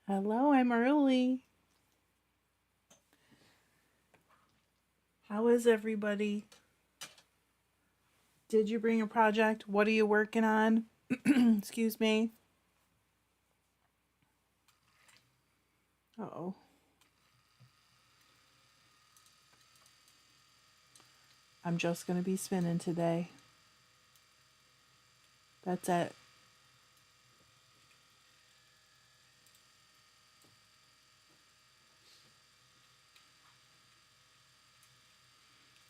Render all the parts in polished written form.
Hello, I'm early. How is everybody? Did you bring a project? What are you working on? Excuse me. Oh, I'm just going to be spinning today. That's it.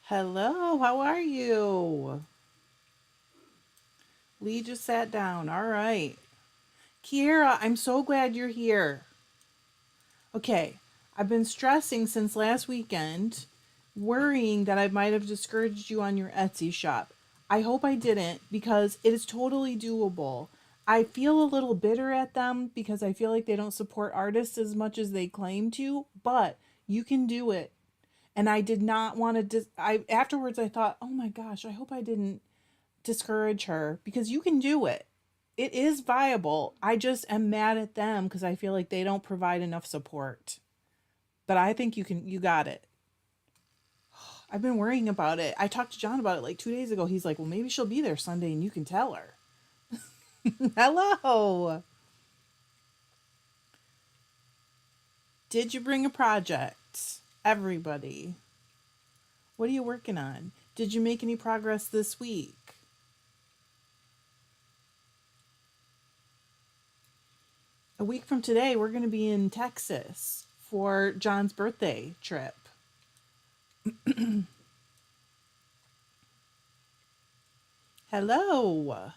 Hello, how are you? Lee just sat down. All right. Kiera, I'm so glad you're here. Okay, I've been stressing since last weekend, worrying that I might have discouraged you on your Etsy shop. I hope I didn't because it is totally doable. I feel a little bitter at them because I feel like they don't support artists as much as they claim to, but you can do it. And I did not want to I afterwards I thought, "Oh my gosh, I hope I didn't discourage her because you can do it. It is viable. I just am mad at them because I feel like they don't provide enough support." But I think you got it. I've been worrying about it. I talked to John about it like 2 days ago. He's like, well, maybe she'll be there Sunday and you can tell her. Hello. Did you bring a project? Everybody. What are you working on? Did you make any progress this week? A week from today, we're going to be in Texas for John's birthday trip. Hello.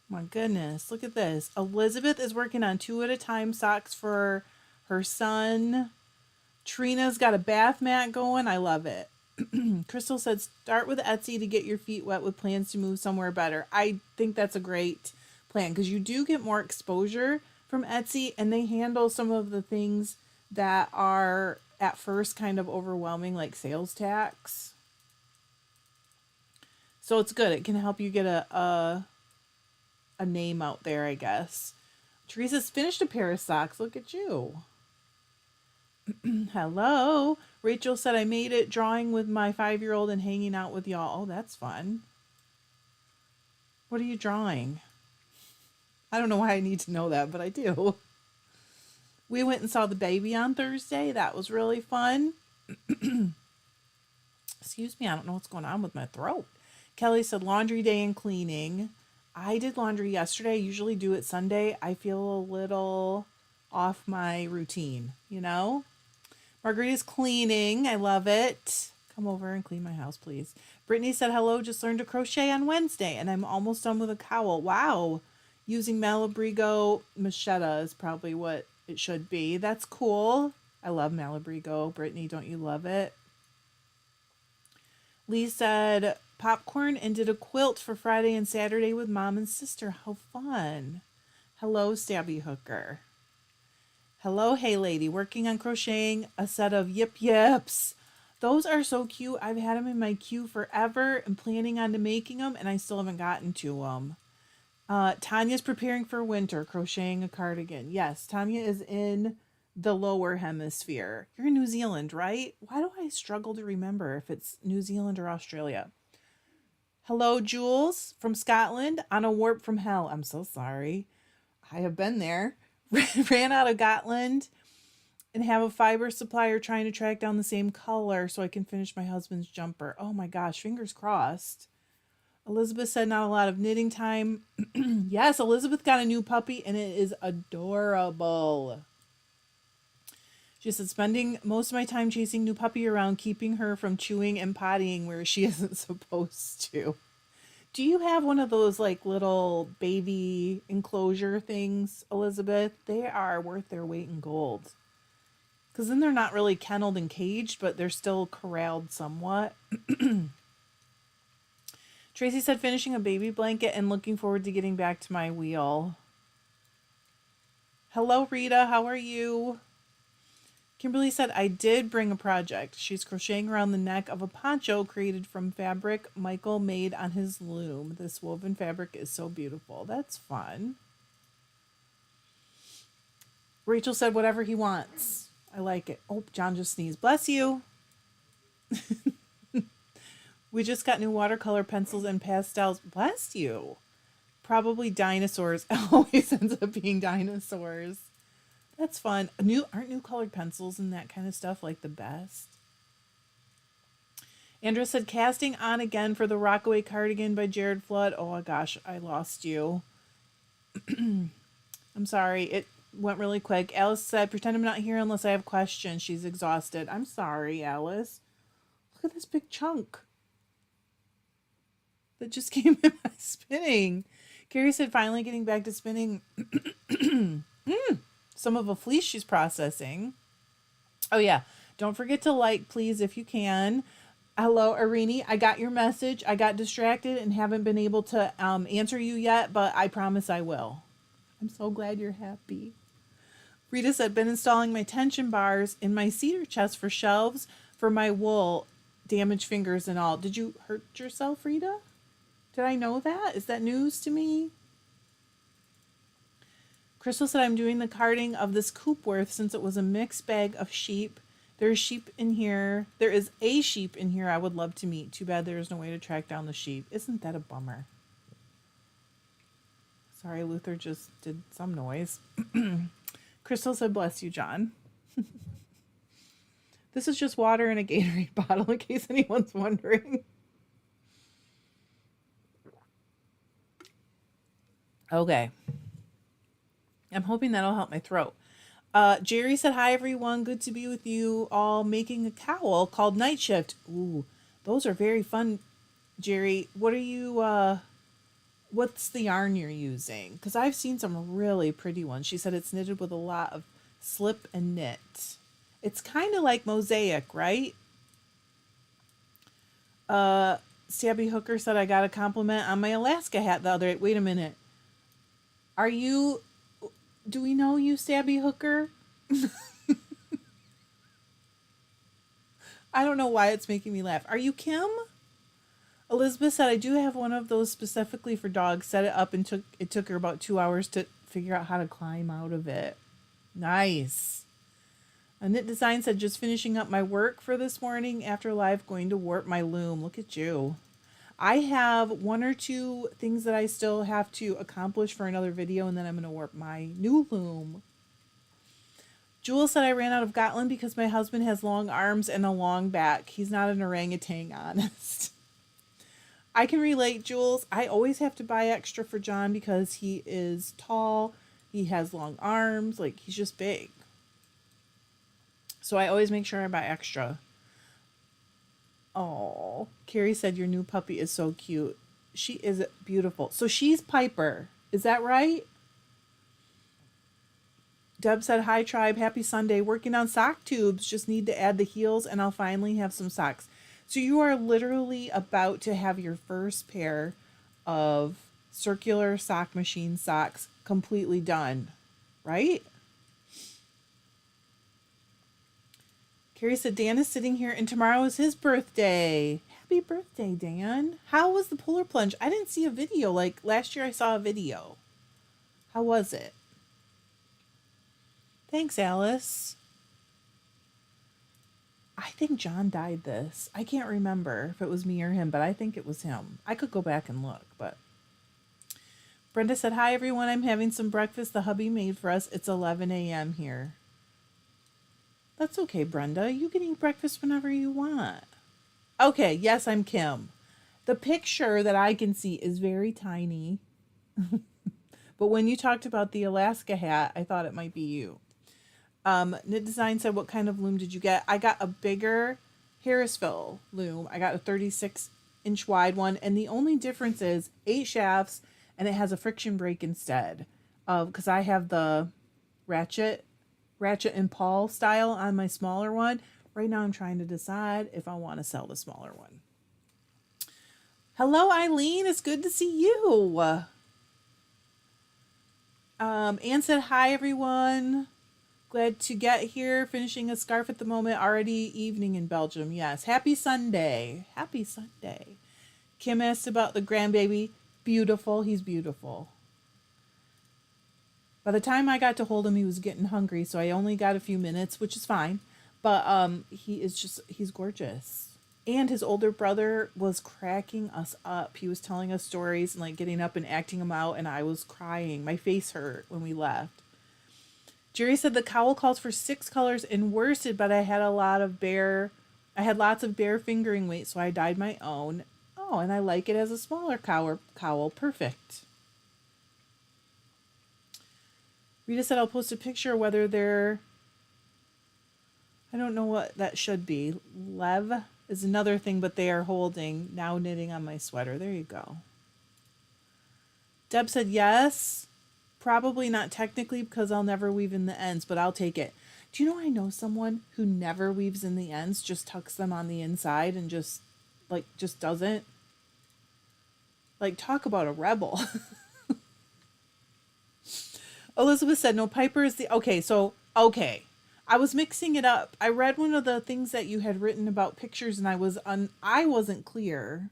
My goodness, look at this. Elizabeth is working on two at a time socks for her son. Trina's got a bath mat going. I love it. Crystal said, start with Etsy to get your feet wet with plans to move somewhere better. I think that's a great plan because you do get more exposure from Etsy and they handle some of the things that are at first kind of overwhelming, like sales tax. So it's good. It can help you get a name out there, I guess. Teresa's finished a pair of socks. Look at you. Hello. Rachel said I made it drawing with my 5-year-old and hanging out with y'all. Oh, that's fun. What are you drawing? I don't know why I need to know that, but I do. We went and saw the baby on Thursday. That was really fun. Excuse me, I don't know what's going on with my throat. Kelly said laundry day and cleaning. I did laundry yesterday. I usually do it Sunday. I feel a little off my routine, you know? Margarita's cleaning. I love it. Come over and clean my house, please. Brittany said hello. Just learned to crochet on Wednesday, and I'm almost done with a cowl. Wow. Using Malabrigo Machetta is probably what it should be. That's cool. I love Malabrigo. Brittany, don't you love it? Lee said popcorn and did a quilt for Friday and Saturday with mom and sister. How fun. Hello, Stabby Hooker. Hello, hey lady, working on crocheting a set of yip yips. Those are so cute. I've had them in my queue forever and planning on to making them, and I still haven't gotten to them. Tanya's preparing for winter, crocheting a cardigan. Yes, Tanya is in the lower hemisphere. You're in New Zealand, right? Why do I struggle to remember if it's New Zealand or Australia? Hello, Jules from Scotland on a warp from hell. I'm so sorry. I have been there. Ran out of Gotland and have a fiber supplier trying to track down the same color so I can finish my husband's jumper. Oh my gosh, fingers crossed. Elizabeth said not a lot of knitting time. Yes, Elizabeth got a new puppy and it is adorable. She said spending most of my time chasing new puppy around, keeping her from chewing and pottying where she isn't supposed to. Do you have one of those like little baby enclosure things, Elizabeth? They are worth their weight in gold. Because then they're not really kenneled and caged, but they're still corralled somewhat. Tracy said finishing a baby blanket and looking forward to getting back to my wheel. Hello, Rita. How are you? Kimberly said I did bring a project. She's crocheting around the neck of a poncho created from fabric Michael made on his loom. This woven fabric is so beautiful. That's fun. Rachel said whatever he wants. I like it. Oh, John just sneezed. Bless you. We just got new watercolor pencils and pastels. Bless you. Probably dinosaurs. Always ends up being dinosaurs. That's fun. Aren't new colored pencils and that kind of stuff like the best? Andrea said casting on again for the Rockaway cardigan by Jared Flood. Oh gosh, I lost you. I'm sorry. It went really quick. Alice said, pretend I'm not here unless I have questions. She's exhausted. I'm sorry, Alice. Look at this big chunk that just came in my spinning. Carrie said, finally getting back to spinning some of a fleece she's processing. Oh, yeah. Don't forget to like, please, if you can. Hello, Arini. I got your message. I got distracted and haven't been able to answer you yet, but I promise I will. I'm so glad you're happy. Rita said, been installing my tension bars in my cedar chest for shelves for my wool, damaged fingers and all. Did you hurt yourself, Rita? Did I know that? Is that news to me? Crystal said, I'm doing the carding of this Coopworth since it was a mixed bag of sheep. There's sheep in here. There is a sheep in here I would love to meet. Too bad there's no way to track down the sheep. Isn't that a bummer? Sorry, Luther just did some noise. Crystal said, bless you, John. This is just water in a Gatorade bottle in case anyone's wondering. Okay. I'm hoping that'll help my throat. Jerry said, hi, everyone. Good to be with you all making a cowl called Night Shift. Ooh, those are very fun, Jerry. What are you, what's the yarn you're using? Because I've seen some really pretty ones. She said it's knitted with a lot of slip and knit. It's kind of like mosaic, right? Stabby Hooker said, I got a compliment on my Alaska hat the other day. Wait a minute. Do we know you, Stabby Hooker? I don't know why it's making me laugh. Are you Kim? Elizabeth said, I do have one of those specifically for dogs. Set it up and it took her about 2 hours to figure out how to climb out of it. Nice. A Knit Design said, just finishing up my work for this morning after live, going to warp my loom. Look at you. I have one or two things that I still have to accomplish for another video, and then I'm going to warp my new loom. Jewel said, I ran out of Gotland because my husband has long arms and a long back. He's not an orangutan, honest. I can relate, Jules. I always have to buy extra for John because he is tall. He has long arms. Like, he's just big. So I always make sure I buy extra. Oh, Carrie said your new puppy is so cute. She is beautiful. So she's Piper. Is that right? Deb said, hi, tribe. Happy Sunday. Working on sock tubes. Just need to add the heels and I'll finally have some socks. So you are literally about to have your first pair of circular sock machine socks completely done, right? Carrie said, Dan is sitting here and tomorrow is his birthday. Happy birthday, Dan. How was the polar plunge? I didn't see a video. Like last year I saw a video. How was it? Thanks, Alice. I think John dyed this. I can't remember if it was me or him, but I think it was him. I could go back and look, but. Brenda said, hi, everyone. I'm having some breakfast the hubby made for us. It's 11 a.m. here. That's okay, Brenda. You can eat breakfast whenever you want. Okay, yes, I'm Kim. The picture that I can see is very tiny. But when you talked about the Alaska hat, I thought it might be you. Knit Design said, what kind of loom did you get? I got a bigger Harrisville loom. I got a 36-inch wide one. And the only difference is 8 shafts, and it has a friction brake instead. Because I have the ratchet and pawl style on my smaller one. Right now I'm trying to decide if I want to sell the smaller one. Hello, Eileen. It's good to see you. Anne said, hi, everyone. Glad to get here. Finishing a scarf at the moment. Already evening in Belgium. Yes. Happy Sunday. Happy Sunday. Kim asked about the grandbaby. Beautiful. He's beautiful. By the time I got to hold him, he was getting hungry, so I only got a few minutes, which is fine. But he's gorgeous. And his older brother was cracking us up. He was telling us stories and like getting up and acting them out, and I was crying. My face hurt when we left. Jerry said the cowl calls for 6 colors in worsted, but I had lots of bare fingering weight, so I dyed my own. Oh, and I like it as a smaller cowl. Perfect. Rita said I'll post a picture whether they're, I don't know what that should be. Lev is another thing, but they are holding, now knitting on my sweater. There you go. Deb said yes. Probably not technically because I'll never weave in the ends, but I'll take it. Do you know I know someone who never weaves in the ends, just tucks them on the inside and just doesn't? Like, talk about a rebel. Elizabeth said, no, Piper is the... Okay. I was mixing it up. I read one of the things that you had written about pictures, and I wasn't clear.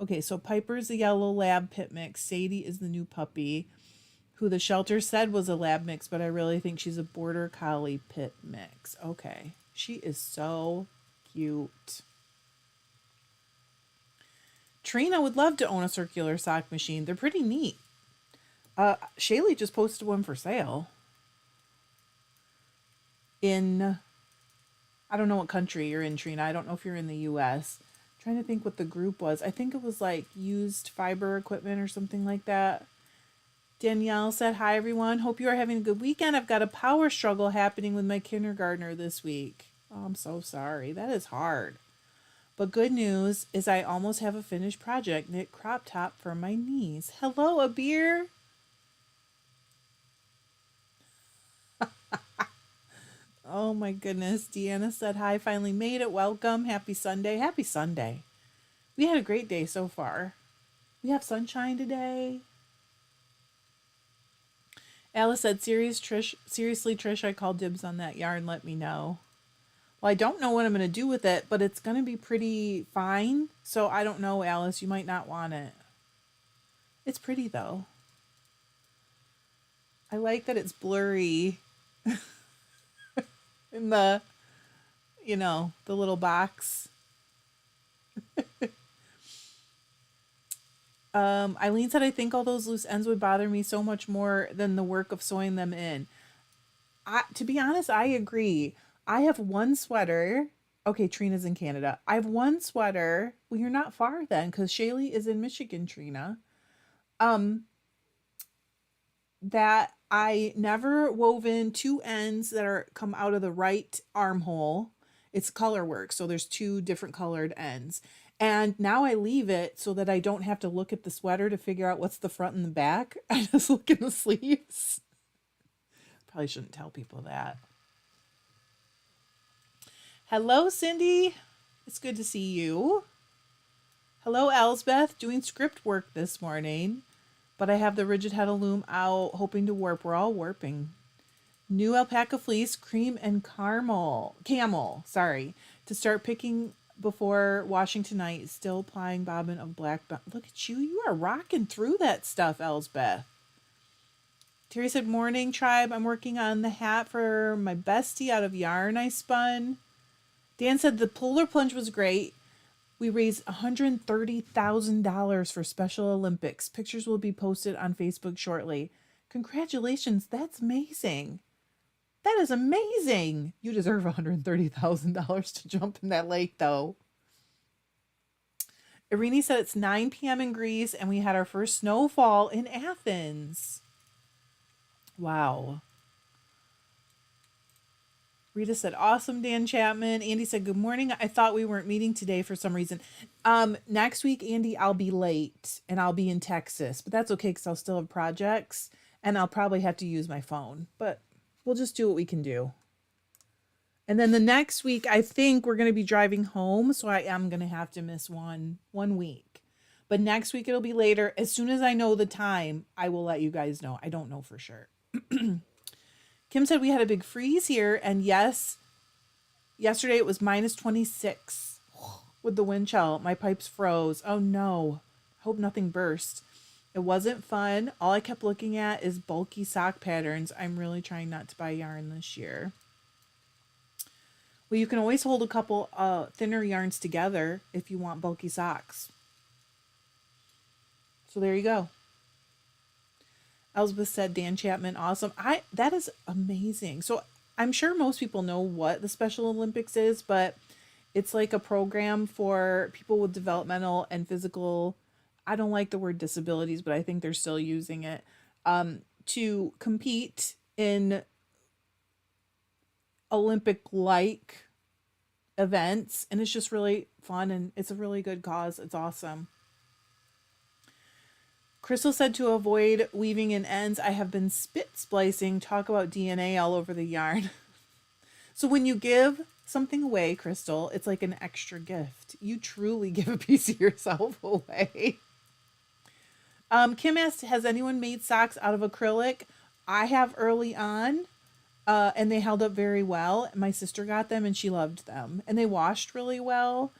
Okay, so Piper's the yellow lab pit mix. Sadie is the new puppy, who the shelter said was a lab mix, but I really think she's a border collie pit mix. Okay. She is so cute. Trina would love to own a circular sock machine. They're pretty neat. Shaylee just posted one for sale. In, I don't know what country you're in, Trina. I don't know if you're in the U.S. I'm trying to think what the group was. I think it was like used fiber equipment or something like that. Danielle said, hi, everyone. Hope you are having a good weekend. I've got a power struggle happening with my kindergartner this week. Oh, I'm so sorry. That is hard. But good news is I almost have a finished project, knit crop top for my niece. Hello, Abir. Oh my goodness. Deanna said, hi, finally made it. Welcome. Happy Sunday. Happy Sunday. We had a great day so far. We have sunshine today. Alice said, seriously, Trish, I called dibs on that yarn. Let me know. Well, I don't know what I'm going to do with it, but it's going to be pretty fine. So I don't know, Alice. You might not want it. It's pretty, though. I like that it's blurry. In the little box. Eileen said, I think all those loose ends would bother me so much more than the work of sewing them in. To be honest, I agree. I have one sweater. Okay, Trina's in Canada. I have one sweater. Well, you're not far then, because Shaylee is in Michigan, Trina. That I never wove in 2 ends that come out of the right armhole. It's color work, so there's 2 different colored ends. And now I leave it so that I don't have to look at the sweater to figure out what's the front and the back. I just look in the sleeves. Probably shouldn't tell people that. Hello, Cindy. It's good to see you. Hello, Elsbeth. Doing script work this morning. But I have the rigid head of loom out, hoping to warp. We're all warping. New alpaca fleece, cream and camel, to start picking before washing tonight. Still applying bobbin of black. Look at you. You are rocking through that stuff, Elsbeth. Terry said, morning, tribe. I'm working on the hat for my bestie out of yarn I spun. Dan said the polar plunge was great. We raised $130,000 for Special Olympics. Pictures will be posted on Facebook shortly. Congratulations. That's amazing. That is amazing. You deserve $130,000 to jump in that lake, though. Irini said it's 9 p.m. in Greece, and we had our first snowfall in Athens. Wow. Rita said, awesome, Dan Chapman. Andy said, good morning. I thought we weren't meeting today for some reason. Next week, Andy, I'll be late and I'll be in Texas, but that's okay because I'll still have projects and I'll probably have to use my phone, but we'll just do what we can do. And then the next week, I think we're going to be driving home. So I am going to have to miss one week, but next week it'll be later. As soon as I know the time, I will let you guys know. I don't know for sure. Kim said we had a big freeze here, and yes, yesterday it was -26 with the wind chill. My pipes froze. Oh no, hope nothing burst. It wasn't fun. All I kept looking at is bulky sock patterns. I'm really trying not to buy yarn this year. Well, you can always hold a couple thinner yarns together if you want bulky socks. So there you go. Elizabeth said Dan Chapman, awesome. That is amazing. So I'm sure most people know what the Special Olympics is, but it's like a program for people with developmental and physical, I don't like the word disabilities, but I think they're still using it, to compete in Olympic-like events. And it's just really fun, and it's a really good cause. It's awesome. Crystal said to avoid weaving in ends, I have been spit splicing. Talk about DNA all over the yarn. So when you give something away, Crystal, it's like an extra gift. You truly give a piece of yourself away. Kim asked, has anyone made socks out of acrylic? I have early on, and they held up very well. My sister got them and she loved them. And they washed really well.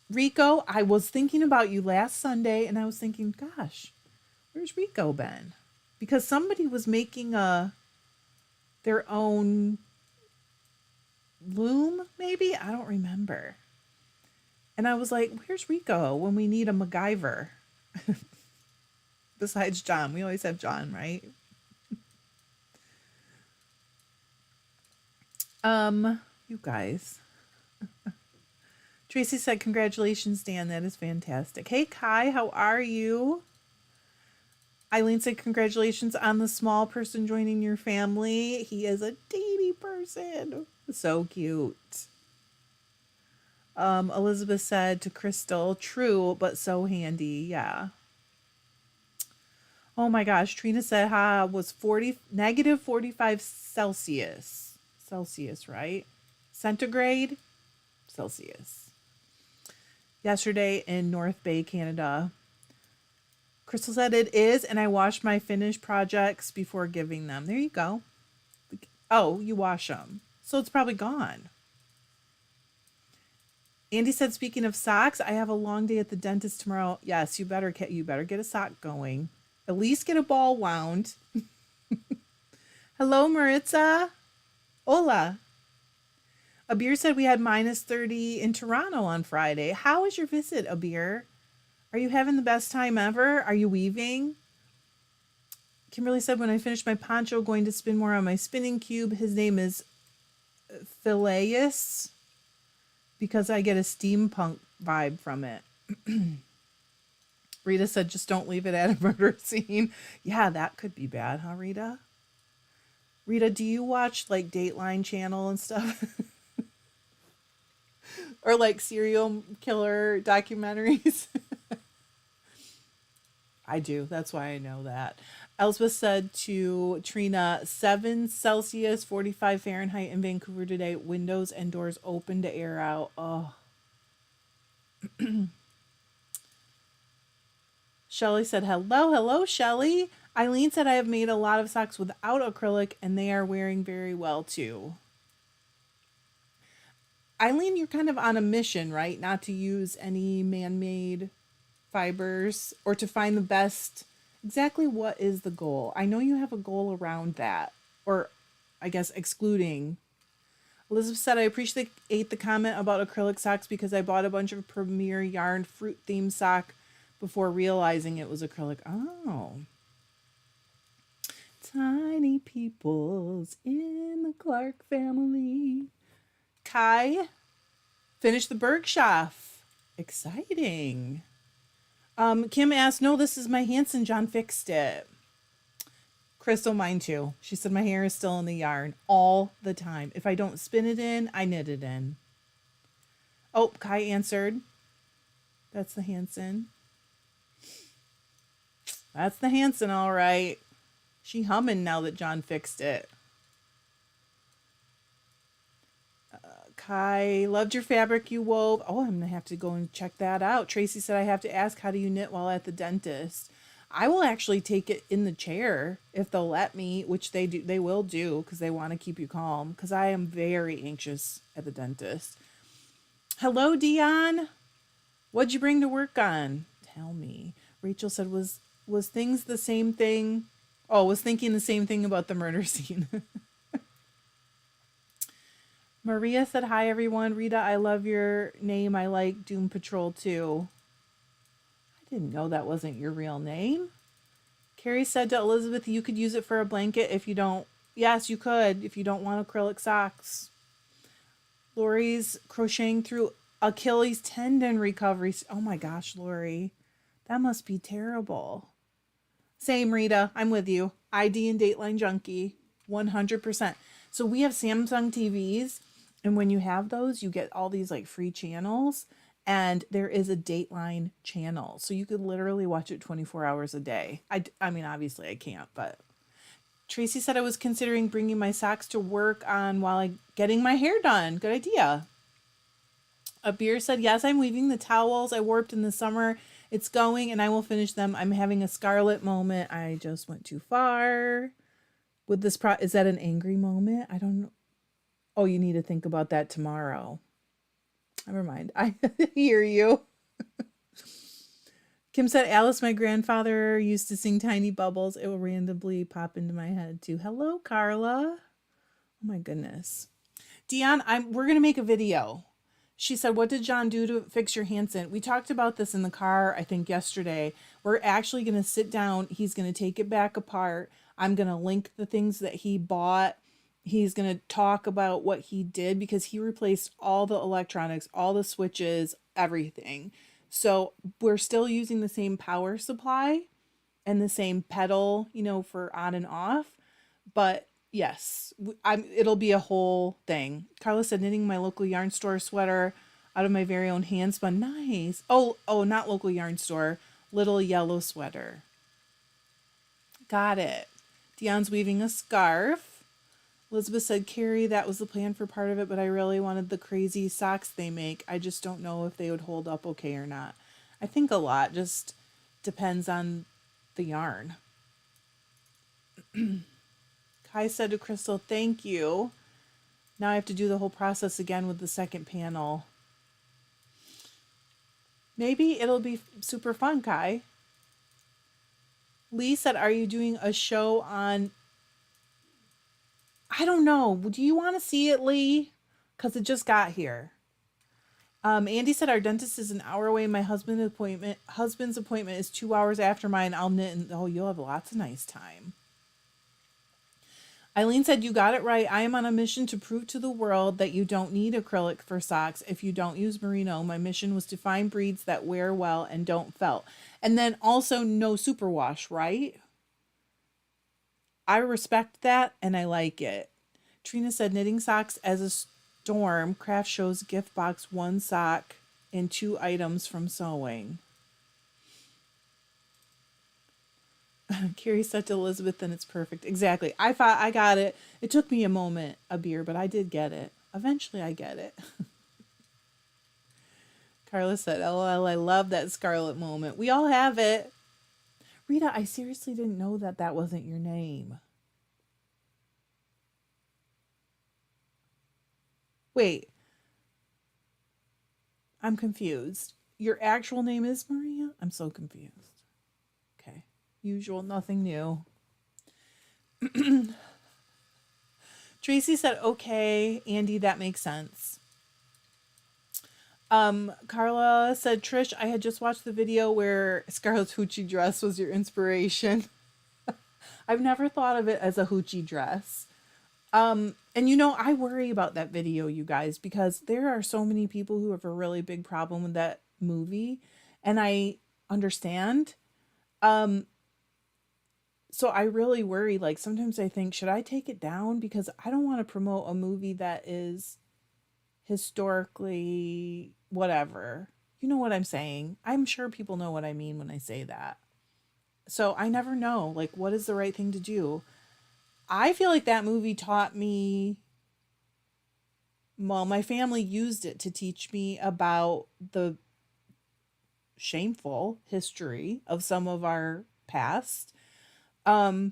Rico, I was thinking about you last Sunday, and I was thinking, gosh, where's Rico been? Because somebody was making their own loom, maybe? I don't remember. And I was like, where's Rico when we need a MacGyver? Besides John. We always have John, right? You guys. Tracy said, congratulations, Dan. That is fantastic. Hey, Kai, how are you? Eileen said, congratulations on the small person joining your family. He is a teeny person. So cute. Elizabeth said to Crystal, true, but so handy. Yeah. Oh my gosh. Trina said, was negative 45 Celsius. Celsius, right? Centigrade? Celsius. Yesterday in North Bay, Canada. Crystal said it is, and I wash my finished projects before giving them. There you go. Oh, you wash them. So it's probably gone. Andy said, speaking of socks, I have a long day at the dentist tomorrow. Yes, you better get a sock going. At least get a ball wound. Hello, Maritza. Hola. Abir said we had minus 30 in Toronto on Friday. How was your visit, Abir? Are you having the best time ever? Are you weaving? Kimberly said, when I finish my poncho, going to spin more on my spinning cube. His name is Phileas because I get a steampunk vibe from it. Rita said, just don't leave it at a murder scene. Yeah, that could be bad, huh, Rita? Rita, do you watch like Dateline Channel and stuff? Or like serial killer documentaries? I do. That's why I know that. Elspeth said to Trina, 7 Celsius, 45 Fahrenheit in Vancouver today. Windows and doors open to air out. Oh. Shelly said, hello, Shelly. Eileen said, I have made a lot of socks without acrylic, and they are wearing very well, too. Eileen, you're kind of on a mission, right? Not to use any man-made fibers or to find the best. Exactly what is the goal? I know you have a goal around that, or I guess excluding. Elizabeth said, I appreciate the comment about acrylic socks because I bought a bunch of Premier Yarn fruit themed sock before realizing it was acrylic. Oh. Tiny peoples in the Clark family. Kai, finish the Bergschaft. Exciting. Kim asked, no, this is my Hanson. John fixed it. Crystal, mine too. She said my hair is still in the yarn all the time. If I don't spin it in, I knit it in. Oh, Kai answered. That's the Hanson. That's the Hanson, all right. She humming now that John fixed it. Kai, loved your fabric you wove. Oh, I'm going to have to go and check that out. Tracy said I have to ask, how do you knit while at the dentist? I will actually take it in the chair if they'll let me, which they do. They will do because they want to keep you calm because I am very anxious at the dentist. Hello, Dion. What'd you bring to work on? Tell me. Rachel said, was things the same thing? Oh, was thinking the same thing about the murder scene. Maria said, hi, everyone. Rita, I love your name. I like Doom Patrol, too. I didn't know that wasn't your real name. Carrie said to Elizabeth, you could use it for a blanket if you don't. Yes, you could if you don't want acrylic socks. Lori's crocheting through Achilles tendon recovery. Oh my gosh, Lori. That must be terrible. Same, Rita. I'm with you. ID and Dateline junkie. 100%. So we have Samsung TVs. And when you have those, you get all these like free channels. And there is a Dateline channel. So you could literally watch it 24 hours a day. I mean, obviously I can't, but Tracy said I was considering bringing my socks to work on while I'm getting my hair done. Good idea. Abir said, yes, I'm weaving the towels I warped in the summer. It's going and I will finish them. I'm having a scarlet moment. I just went too far. With this is that an angry moment? I don't know. Oh, you need to think about that tomorrow. Never mind. I hear you. Kim said, Alice, my grandfather used to sing Tiny Bubbles. It will randomly pop into my head too. Hello, Carla. Oh my goodness. Dion, we're going to make a video. She said, what did John do to fix your Hanson? We talked about this in the car, I think yesterday. We're actually going to sit down. He's going to take it back apart. I'm going to link the things that he bought. He's going to talk about what he did because he replaced all the electronics, all the switches, everything. So we're still using the same power supply and the same pedal, for on and off. But yes, it'll be a whole thing. Carla said, knitting my local yarn store sweater out of my very own hand spun. Nice. Oh, not local yarn store. Little yellow sweater. Got it. Dion's weaving a scarf. Elizabeth said, Carrie, that was the plan for part of it, but I really wanted the crazy socks they make. I just don't know if they would hold up okay or not. I think a lot just depends on the yarn. Kai said to Crystal, thank you. Now I have to do the whole process again with the second panel. Maybe it'll be super fun, Kai. Lee said, are you doing a show on... I don't know. Do you want to see it, Lee? Because it just got here. Andy said, our dentist is an hour away. My husband's appointment is 2 hours after mine. I'll knit and you'll have lots of nice time. Eileen said, you got it right. I am on a mission to prove to the world that you don't need acrylic for socks if you don't use merino. My mission was to find breeds that wear well and don't felt. And then also no superwash, right? I respect that and I like it. Trina said, knitting socks as a storm. Craft shows gift box 1 sock and 2 items from sewing. Carrie said to Elizabeth, then it's perfect. Exactly. I thought I got it. It took me a moment, but I did get it. Eventually I get it. Carla said, LOL, I love that scarlet moment. We all have it. Rita, I seriously didn't know that wasn't your name. Wait. I'm confused. Your actual name is Maria? I'm so confused. Okay. Usual, nothing new. Tracy said, okay, Andy, that makes sense. Carla said, Trish, I had just watched the video where Scarlett's hoochie dress was your inspiration. I've never thought of it as a hoochie dress. And I worry about that video, you guys, because there are so many people who have a really big problem with that movie, and I understand. So I really worry, like sometimes I think, should I take it down? Because I don't want to promote a movie that is historically whatever. You know what I'm saying? I'm sure people know what I mean when I say that. So I never know, like, what is the right thing to do? I feel like that movie taught me, well, my family used it to teach me about the shameful history of some of our past. I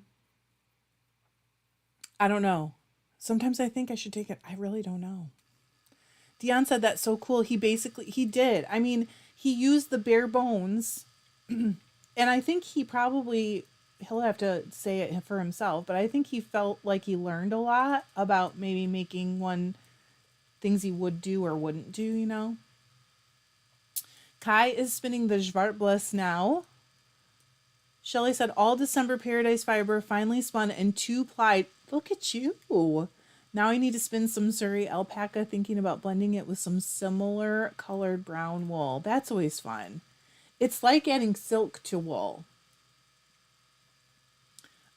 don't know. Sometimes I think I should take it. I really don't know. Dion said that's so cool. He did. I mean, he used the bare bones And I think he'll have to say it for himself, but I think he felt like he learned a lot about maybe making things he would do or wouldn't do, you know? Kai is spinning the Schwartbliss now. Shelly said, all December Paradise Fibre finally spun and 2-plied. Look at you. Now I need to spin some Surrey alpaca, thinking about blending it with some similar colored brown wool. That's always fun. It's like adding silk to wool.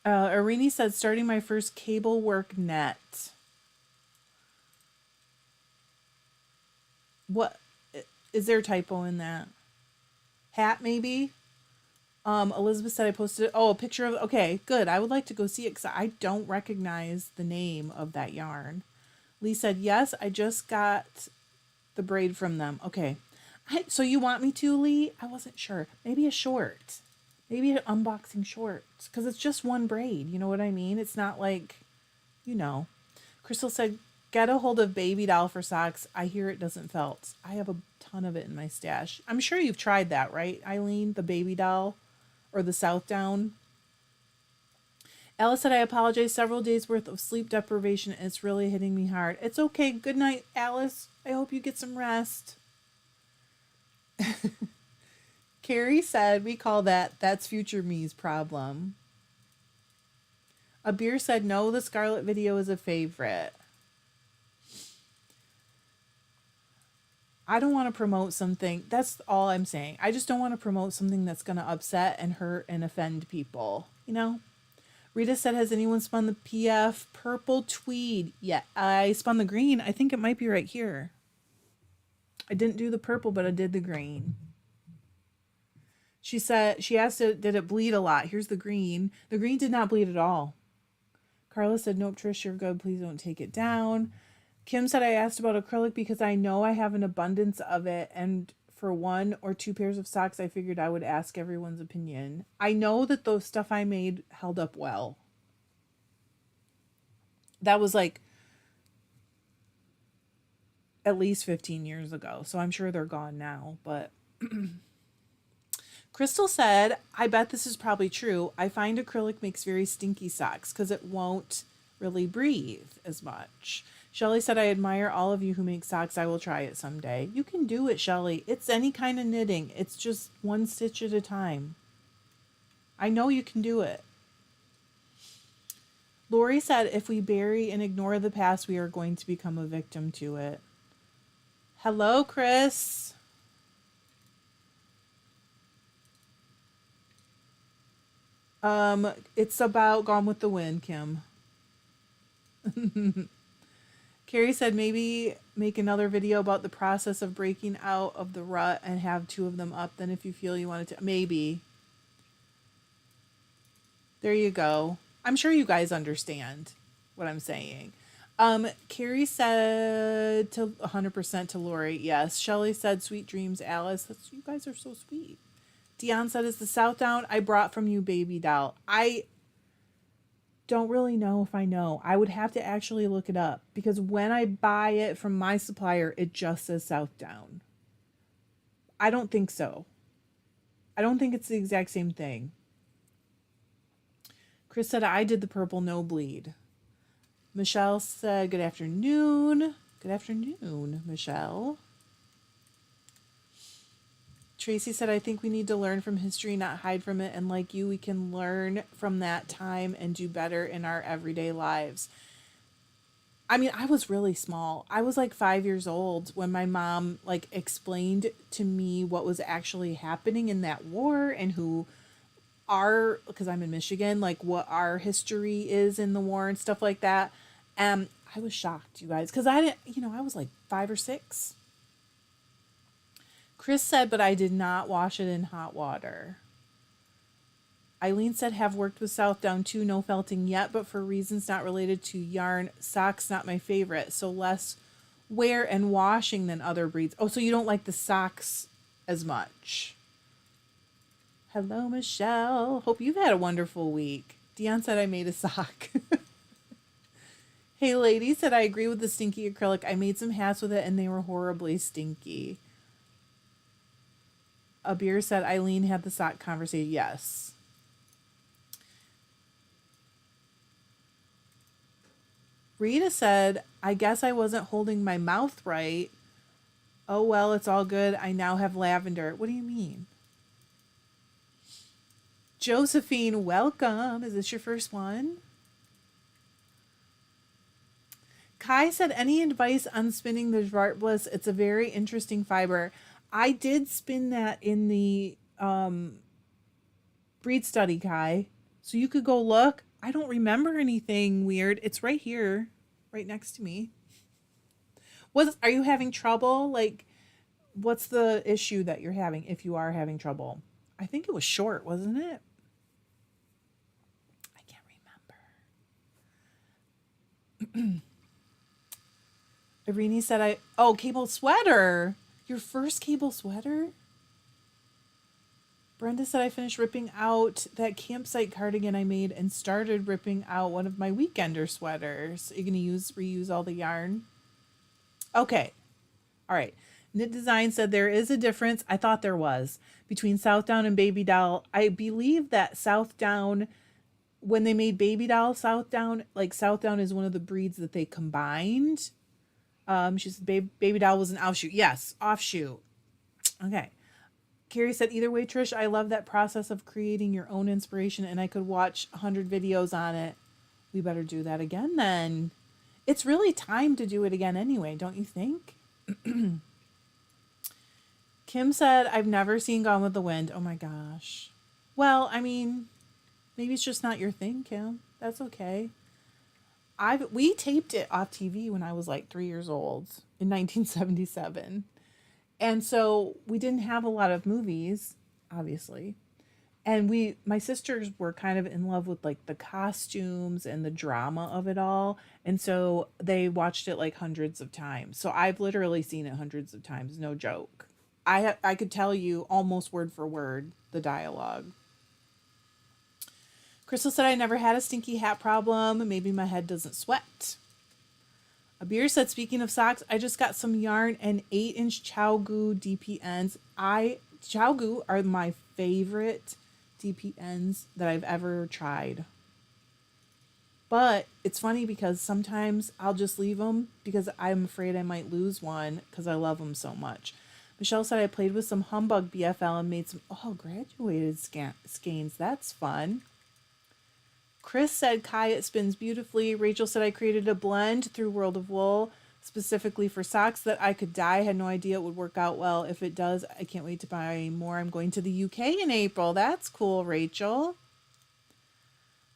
Arini said, starting my first cable work net. What is there a typo in that? Hat, maybe? Elizabeth said I posted, a picture of, okay, good. I would like to go see it because I don't recognize the name of that yarn. Lee said, yes, I just got the braid from them. Okay. So you want me to, Lee? I wasn't sure. Maybe a short. Maybe an unboxing short. Because it's just one braid. You know what I mean? It's not like, you know. Crystal said, get a hold of baby doll for socks. I hear it doesn't felt. I have a ton of it in my stash. I'm sure you've tried that, right, Eileen? The baby doll or the South Down. Alice said, I apologize. Several days worth of sleep deprivation. And it's really hitting me hard. It's okay. Good night, Alice. I hope you get some rest. Carrie said, we call that's future me's problem. Abir said, no, the Scarlet video is a favorite. I don't want to promote something. That's all I'm saying. I just don't want to promote something that's going to upset and hurt and offend people. You know? Rita said, has anyone spun the PF purple tweed? Yeah, I spun the green. I think it might be right here. I didn't do the purple, but I did the green. She asked, did it bleed a lot? Here's the green. The green did not bleed at all. Carla said, nope, Trish, you're good. Please don't take it down. Kim said, I asked about acrylic because I know I have an abundance of it. And for 1 or 2 pairs of socks, I figured I would ask everyone's opinion. I know that the stuff I made held up well. That was like at least 15 years ago. So I'm sure they're gone now. But Crystal said, I bet this is probably true. I find acrylic makes very stinky socks because it won't really breathe as much. Shelly said, I admire all of you who make socks. I will try it someday. You can do it, Shelly. It's any kind of knitting. It's just one stitch at a time. I know you can do it. Lori said, if we bury and ignore the past, we are going to become a victim to it. Hello, Chris. It's about Gone with the Wind, Kim. Carrie said, maybe make another video about the process of breaking out of the rut and have 2 of them up. Then if you feel you wanted to, maybe. There you go. I'm sure you guys understand what I'm saying. Carrie said to 100% to Lori, yes. Shelly said, sweet dreams, Alice. You guys are so sweet. Dion said, is the South Down I brought from you, baby doll? I don't really know if I know. I would have to actually look it up because when I buy it from my supplier, it just says South Down. I don't think so. I don't think it's the exact same thing. Chris said, I did the purple no bleed. Michelle said, good afternoon. Good afternoon, Michelle. Tracy said, I think we need to learn from history, not hide from it. And like you, we can learn from that time and do better in our everyday lives. I mean, I was really small. I was like 5 years old when my mom like explained to me what was actually happening in that war and because I'm in Michigan, like what our history is in the war and stuff like that. I was shocked, you guys, because I was like 5 or 6. Chris said, but I did not wash it in hot water. Eileen said, have worked with South Down too. No felting yet, but for reasons not related to yarn. Socks, not my favorite. So less wear and washing than other breeds. Oh, so you don't like the socks as much. Hello, Michelle. Hope you've had a wonderful week. Dion said I made a sock. Hey, lady said, I agree with the stinky acrylic. I made some hats with it and they were horribly stinky. Abir said Eileen had the sock conversation. Yes. Rita said, I guess I wasn't holding my mouth right. Oh, well, it's all good. I now have lavender. What do you mean? Josephine, welcome. Is this your first one? Kai said, any advice on spinning the Zwartbliss? It's a very interesting fiber. I did spin that in the breed study, Kai. So you could go look. I don't remember anything weird. It's right here, right next to me. Are you having trouble? Like, what's the issue that you're having if you are having trouble? I think it was short, wasn't it? I can't remember. Irene said, cable sweater. Your first cable sweater? Brenda said, I finished ripping out that campsite cardigan I made and started ripping out one of my weekender sweaters. Are you going to reuse all the yarn? Okay. All right. Knit Design said there is a difference. I thought there was between Southdown and Baby Doll. I believe that Southdown, when they made Baby Doll Southdown, like Southdown is one of the breeds that they combined. She said Baby Doll was an offshoot. Yes, offshoot. Okay. Carrie said, either way, Trish, I love that process of creating your own inspiration, and I could watch 100 videos on it. We better do that again then. It's really time to do it again anyway, don't you think? Kim said, I've never seen Gone with the Wind. Oh my gosh. Well, I mean, maybe it's just not your thing, Kim. That's okay. We taped it off TV when I was like 3 years old in 1977. And so we didn't have a lot of movies, obviously. And my sisters were kind of in love with like the costumes and the drama of it all. And so they watched it like hundreds of times. So I've literally seen it hundreds of times, no joke. I could tell you almost word for word the dialogue. Crystal said, I never had a stinky hat problem. Maybe my head doesn't sweat. Abir said, speaking of socks, I just got some yarn and 8-inch Chow-Gu DPNs. Chow-Gu are my favorite DPNs that I've ever tried. But it's funny because sometimes I'll just leave them because I'm afraid I might lose one because I love them so much. Michelle said, I played with some Humbug BFL and made some, graduated skeins. That's fun. Chris said, Kai, it spins beautifully. Rachel said, I created a blend through World of Wool specifically for socks that I could dye. I had no idea it would work out well. If it does, I can't wait to buy more. I'm going to the UK in April. That's cool, Rachel.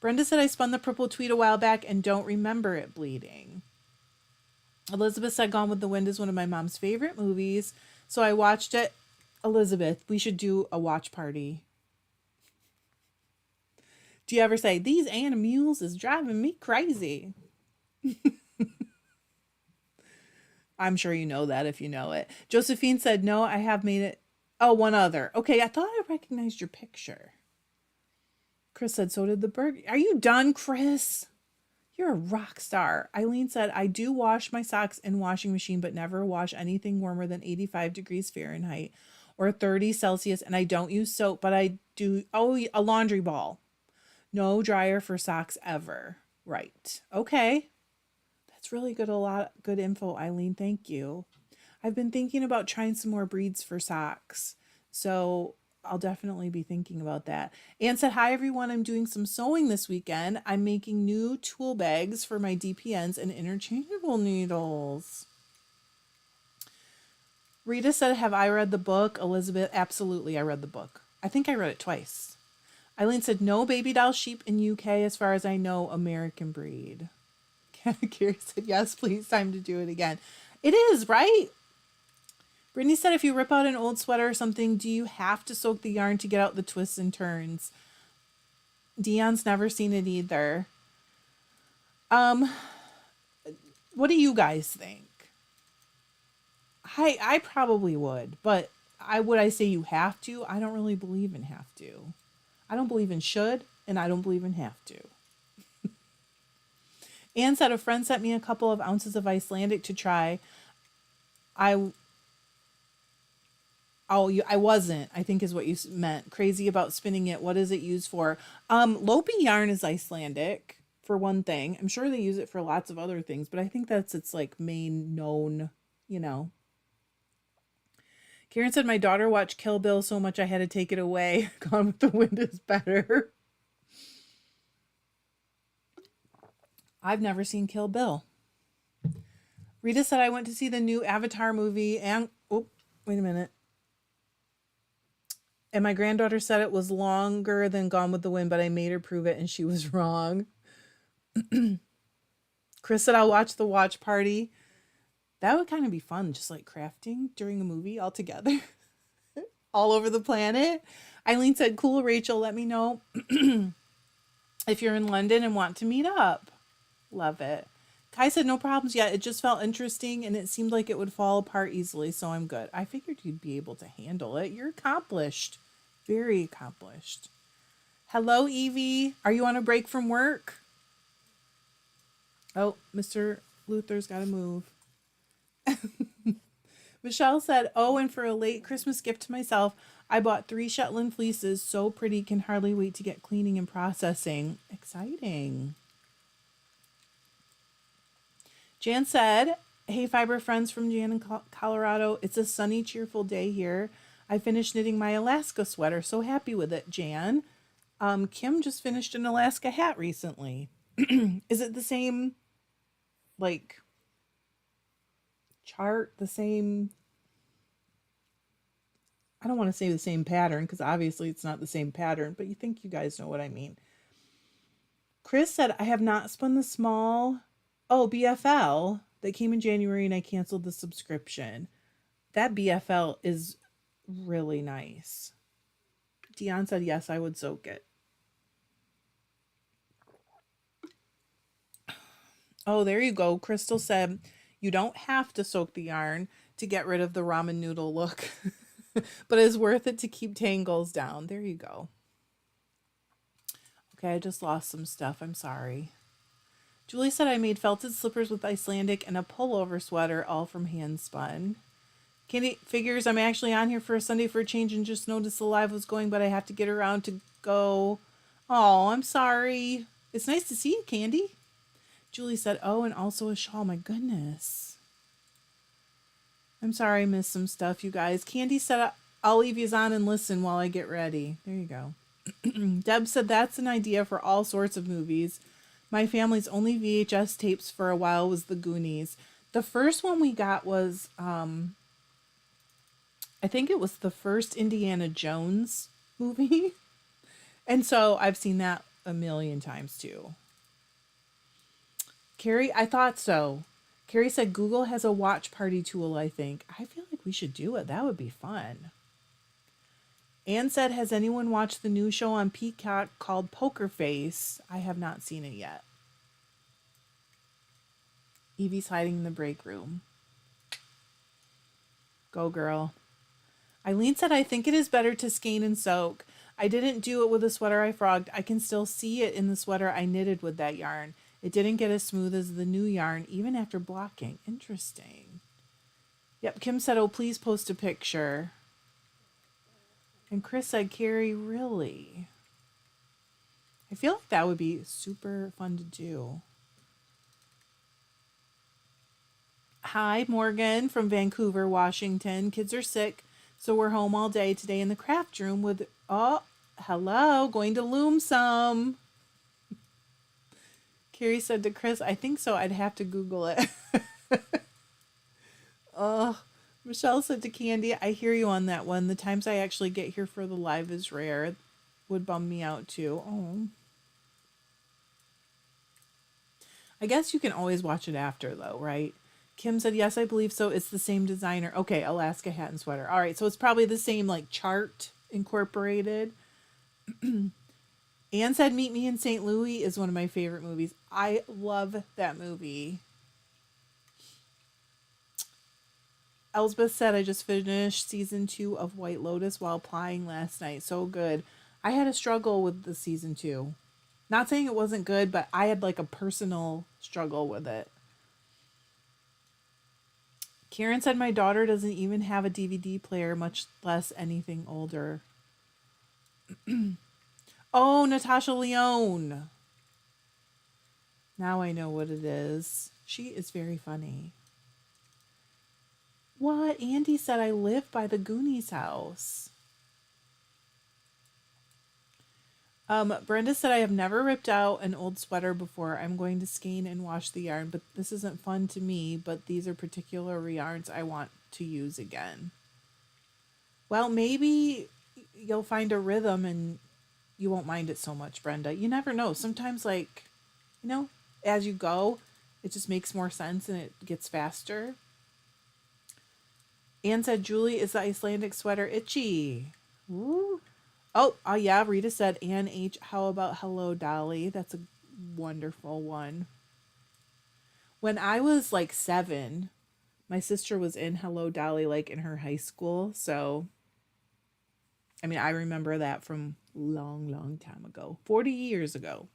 Brenda said, I spun the purple tweed a while back and don't remember it bleeding. Elizabeth said, Gone with the Wind is one of my mom's favorite movies, so I watched it. Elizabeth, we should do a watch party. Do you ever say, these animals is driving me crazy? I'm sure you know that if you know it. Josephine said, no, I have made it. Oh, one other. Okay, I thought I recognized your picture. Chris said, so did the bird. Are you done, Chris? You're a rock star. Eileen said, I do wash my socks in washing machine, but never wash anything warmer than 85 degrees Fahrenheit or 30 Celsius. And I don't use soap, but I do, a laundry ball. No dryer for socks ever. Right. Okay. That's really good. A lot good info, Eileen. Thank you. I've been thinking about trying some more breeds for socks. So I'll definitely be thinking about that. Anne said, hi, everyone. I'm doing some sewing this weekend. I'm making new tool bags for my DPNs and interchangeable needles. Rita said, have I read the book? Elizabeth, absolutely. I read the book. I think I read it twice. Eileen said, no baby doll sheep in UK, as far as I know, American breed. Carrie said, yes, please, time to do it again. It is, right? Brittany said, if you rip out an old sweater or something, do you have to soak the yarn to get out the twists and turns? Dion's never seen it either. What do you guys think? I probably would, but would I say you have to? I don't really believe in have to. I don't believe in should, and I don't believe in have to. Anne said, a friend sent me a couple of ounces of Icelandic to try. I Oh, I wasn't, I think is what you meant. Crazy about spinning it. What is it used for? Lopi yarn is Icelandic, for one thing. I'm sure they use it for lots of other things, but I think that's its like main known, you know. Karen said my daughter watched Kill Bill so much I had to take it away. Gone with the Wind is better. I've never seen Kill Bill. Rita said I went to see the new Avatar movie and oh, wait a minute. And my granddaughter said it was longer than Gone with the Wind, but I made her prove it and she was wrong. Chris said I'll watch the watch party. That would kind of be fun, just like crafting during a movie all together. All over the planet. Eileen said, cool, Rachel, let me know if you're in London and want to meet up. Love it. Kai said, no problems yet. It just felt interesting and it seemed like it would fall apart easily, so I'm good. I figured you'd be able to handle it. You're accomplished. Very accomplished. Hello, Evie. Are you on a break from work? Oh, Mr. Luther's got to move. Michelle said, oh, and for a late Christmas gift to myself, I bought 3 Shetland fleeces. So pretty. Can hardly wait to get cleaning and processing. Exciting. Jan said, hey, Fibre friends from Jan in Colorado. It's a sunny, cheerful day here. I finished knitting my Alaska sweater. So happy with it, Jan. Kim just finished an Alaska hat recently. Is it the same, like, chart? The same... I don't want to say the same pattern because obviously it's not the same pattern, but you think you guys know what I mean. Chris said, I have not spun the small... Oh, BFL that came in January and I canceled the subscription. That BFL is really nice. Dion said, yes, I would soak it. Oh, there you go. Crystal said, you don't have to soak the yarn to get rid of the ramen noodle look, but it's worth it to keep tangles down. There you go. Okay, I just lost some stuff. I'm sorry. Julie said I made felted slippers with Icelandic and a pullover sweater, all from hand spun. Candy figures I'm actually on here for a Sunday for a change and just noticed the live was going, but I have to get around to go. Oh, I'm sorry. It's nice to see you, Candy. Julie said, oh, and also a shawl. My goodness. I'm sorry I missed some stuff, you guys. Candy said I'll leave yous on and listen while I get ready. There you go. Deb said that's an idea for all sorts of movies. My family's only VHS tapes for a while was The Goonies. The first one we got was, I think it was the first Indiana Jones movie. And so I've seen that a million times too. Carrie, I thought so. Carrie said Google has a watch party tool, I think. I feel like we should do it. That would be fun. Anne said, has anyone watched the new show on Peacock called Poker Face? I have not seen it yet. Evie's hiding in the break room. Go, girl. Eileen said, I think it is better to skein and soak. I didn't do it with the sweater I frogged. I can still see it in the sweater I knitted with that yarn. It didn't get as smooth as the new yarn, even after blocking. Interesting. Yep, Kim said, oh, please post a picture. And Chris said, Carrie, really? I feel like that would be super fun to do. Hi, Morgan from Vancouver, Washington. Kids are sick, so we're home all day today in the craft room with... Oh, hello, going to loom some. Carrie said to Chris, I think so. I'd have to Google it. Oh, Michelle said to Candy, I hear you on that one. The times I actually get here for the live is rare. It would bum me out too. Oh. I guess you can always watch it after though, right? Kim said, yes, I believe so. It's the same designer. Okay, Alaska hat and sweater. All right, so it's probably the same like chart incorporated. Anne said Meet Me in St. Louis is one of my favorite movies. I love that movie. Elsbeth said, I just finished season 2 of White Lotus while applying last night. So good. I had a struggle with the season 2. Not saying it wasn't good, but I had like a personal struggle with it. Karen said my daughter doesn't even have a DVD player, much less anything older. Oh, Natasha Lyonne. Now I know what it is. She is very funny. What? Andy said I live by the Goonies house. Brenda said I have never ripped out an old sweater before. I'm going to skein and wash the yarn, but this isn't fun to me, but these are particular yarns I want to use again. Well, maybe you'll find a rhythm and you won't mind it so much, Brenda. You never know. Sometimes, like, as you go, it just makes more sense and it gets faster. Anne said, Julie, is the Icelandic sweater itchy? Ooh. Oh, yeah, Rita said, Anne H., how about Hello, Dolly? That's a wonderful one. When I was like 7, my sister was in Hello, Dolly, like in her high school. So, I mean, I remember that from long time ago, 40 years ago.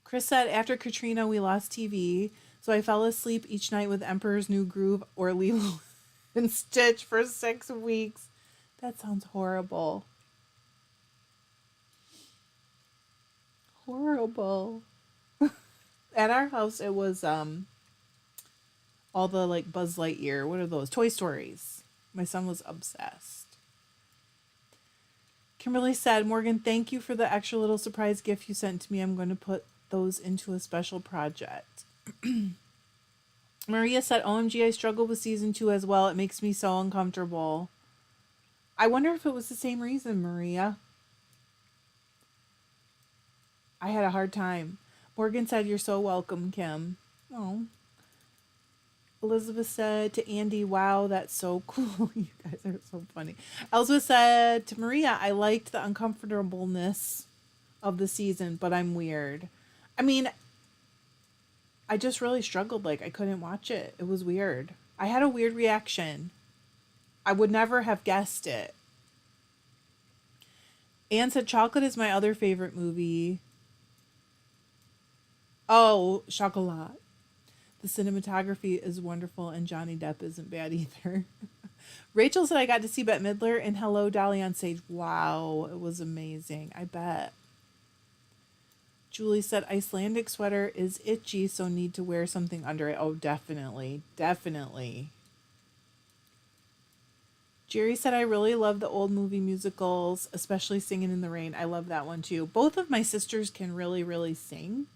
Chris said, after Katrina, we lost TV, so I fell asleep each night with Emperor's New Groove or Lilo and Stitch for 6 weeks. That sounds horrible. Horrible. At our house, it was all the like Buzz Lightyear. What are those? Toy Stories. My son was obsessed. Kimberly said, Morgan, thank you for the extra little surprise gift you sent to me. I'm going to put those into a special project. Maria said, OMG, I struggled with season 2 as well. It makes me so uncomfortable. I wonder if it was the same reason, Maria. I had a hard time. Morgan said, you're so welcome, Kim. Oh. Elizabeth said to Andy, wow, that's so cool. You guys are so funny. Elizabeth said to Maria, I liked the uncomfortableness of the season, but I'm weird. I mean, I just really struggled. Like, I couldn't watch it. It was weird. I had a weird reaction. I would never have guessed it. Anne said, Chocolate is my other favorite movie. Oh, Chocolat. The cinematography is wonderful, and Johnny Depp isn't bad either. Rachel said I got to see Bette Midler and Hello, Dolly on stage. Wow, it was amazing. I bet. Julie said Icelandic sweater is itchy, so need to wear something under it. Oh, definitely. Definitely. Jerry said I really love the old movie musicals, especially Singing in the Rain. I love that one too. Both of my sisters can really, really sing.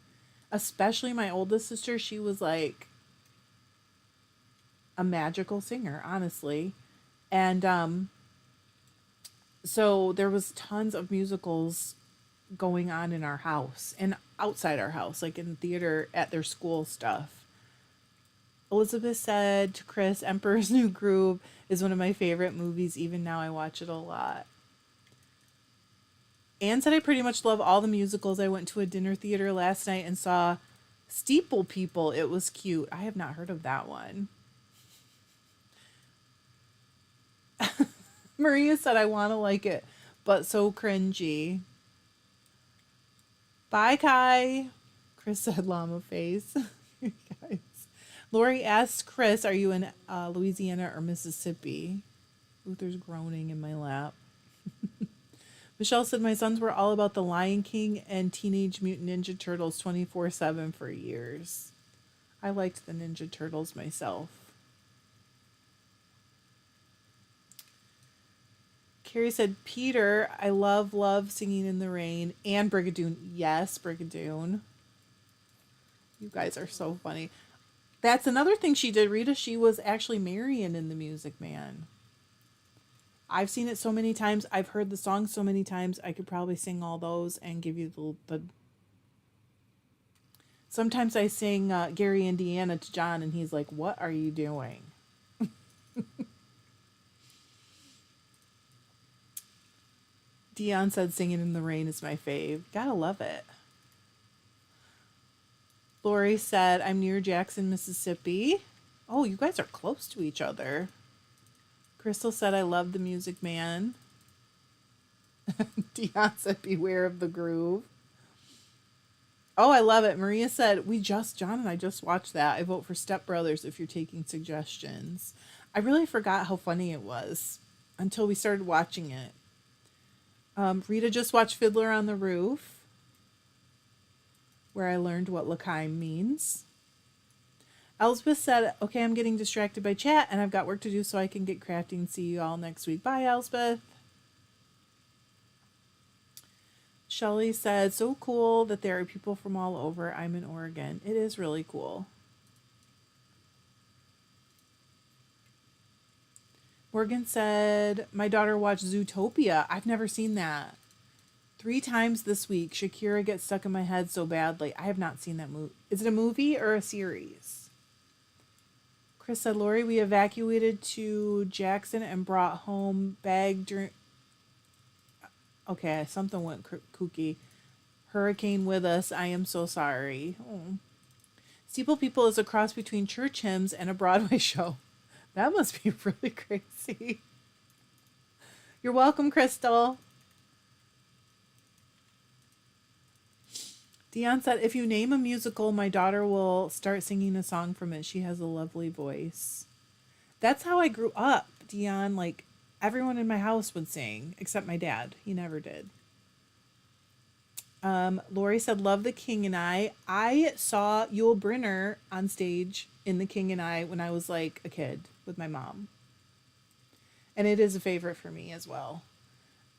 Especially my oldest sister. She was like a magical singer, honestly. And so there was tons of musicals going on in our house and outside our house, like in theater at their school stuff. Elizabeth said to Chris, Emperor's New Groove is one of my favorite movies. Even now I watch it a lot. Anne said I pretty much love all the musicals. I went to a dinner theater last night and saw Steeple People. It was cute. I have not heard of that one. Maria said I want to like it, but so cringy. Bye, Kai. Chris said llama face. You guys. Lori asked Chris, are you in Louisiana or Mississippi? Luther's groaning in my lap. Michelle said, my sons were all about the Lion King and Teenage Mutant Ninja Turtles 24/7 for years. I liked the Ninja Turtles myself. Carrie said, Peter, I love Singing in the Rain. And Brigadoon. Yes, Brigadoon. You guys are so funny. That's another thing she did, Rita. She was actually Marion in The Music Man. I've seen it so many times. I've heard the song so many times. I could probably sing all those and give you the... Sometimes I sing Gary, Indiana to John, and he's like, what are you doing? Dion said Singing in the Rain is my fave. Gotta love it. Lori said, I'm near Jackson, Mississippi. Oh, you guys are close to each other. Crystal said, I love The Music Man. Dion said, beware of the groove. Oh, I love it. Maria said, John and I just watched that. I vote for Step Brothers if you're taking suggestions. I really forgot how funny it was until we started watching it. Rita just watched Fiddler on the Roof, where I learned what L'chaim means. Elsbeth said, okay, I'm getting distracted by chat and I've got work to do so I can get crafting. See you all next week. Bye, Elsbeth. Shelly said, so cool that there are people from all over. I'm in Oregon. It is really cool. Morgan said, my daughter watched Zootopia. I've never seen that. 3 times this week. Shakira gets stuck in my head so badly. I have not seen that movie. Is it a movie or a series? Chris said, Lori, we evacuated to Jackson and brought home bag during... Okay, something went kooky. Hurricane with us. I am so sorry. Oh. Steeple People is a cross between church hymns and a Broadway show. That must be really crazy. You're welcome, Crystal. Dion said, if you name a musical, my daughter will start singing a song from it. She has a lovely voice. That's how I grew up, Dion. Like, everyone in my house would sing, except my dad. He never did. Lori said, love The King and I. I saw Yul Brynner on stage in The King and I when I was like a kid with my mom. And it is a favorite for me as well.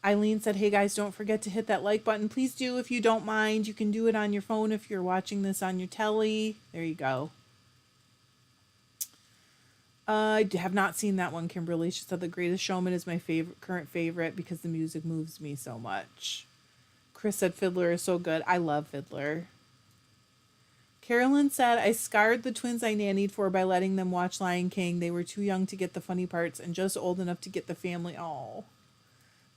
Eileen said, hey guys, don't forget to hit that like button. Please do if you don't mind. You can do it on your phone if you're watching this on your telly. There you go. I have not seen that one, Kimberly. She said The Greatest Showman is my current favorite because the music moves me so much. Chris said Fiddler is so good. I love Fiddler. Carolyn said, I scarred the twins I nannied for by letting them watch Lion King. They were too young to get the funny parts and just old enough to get the family. Oh,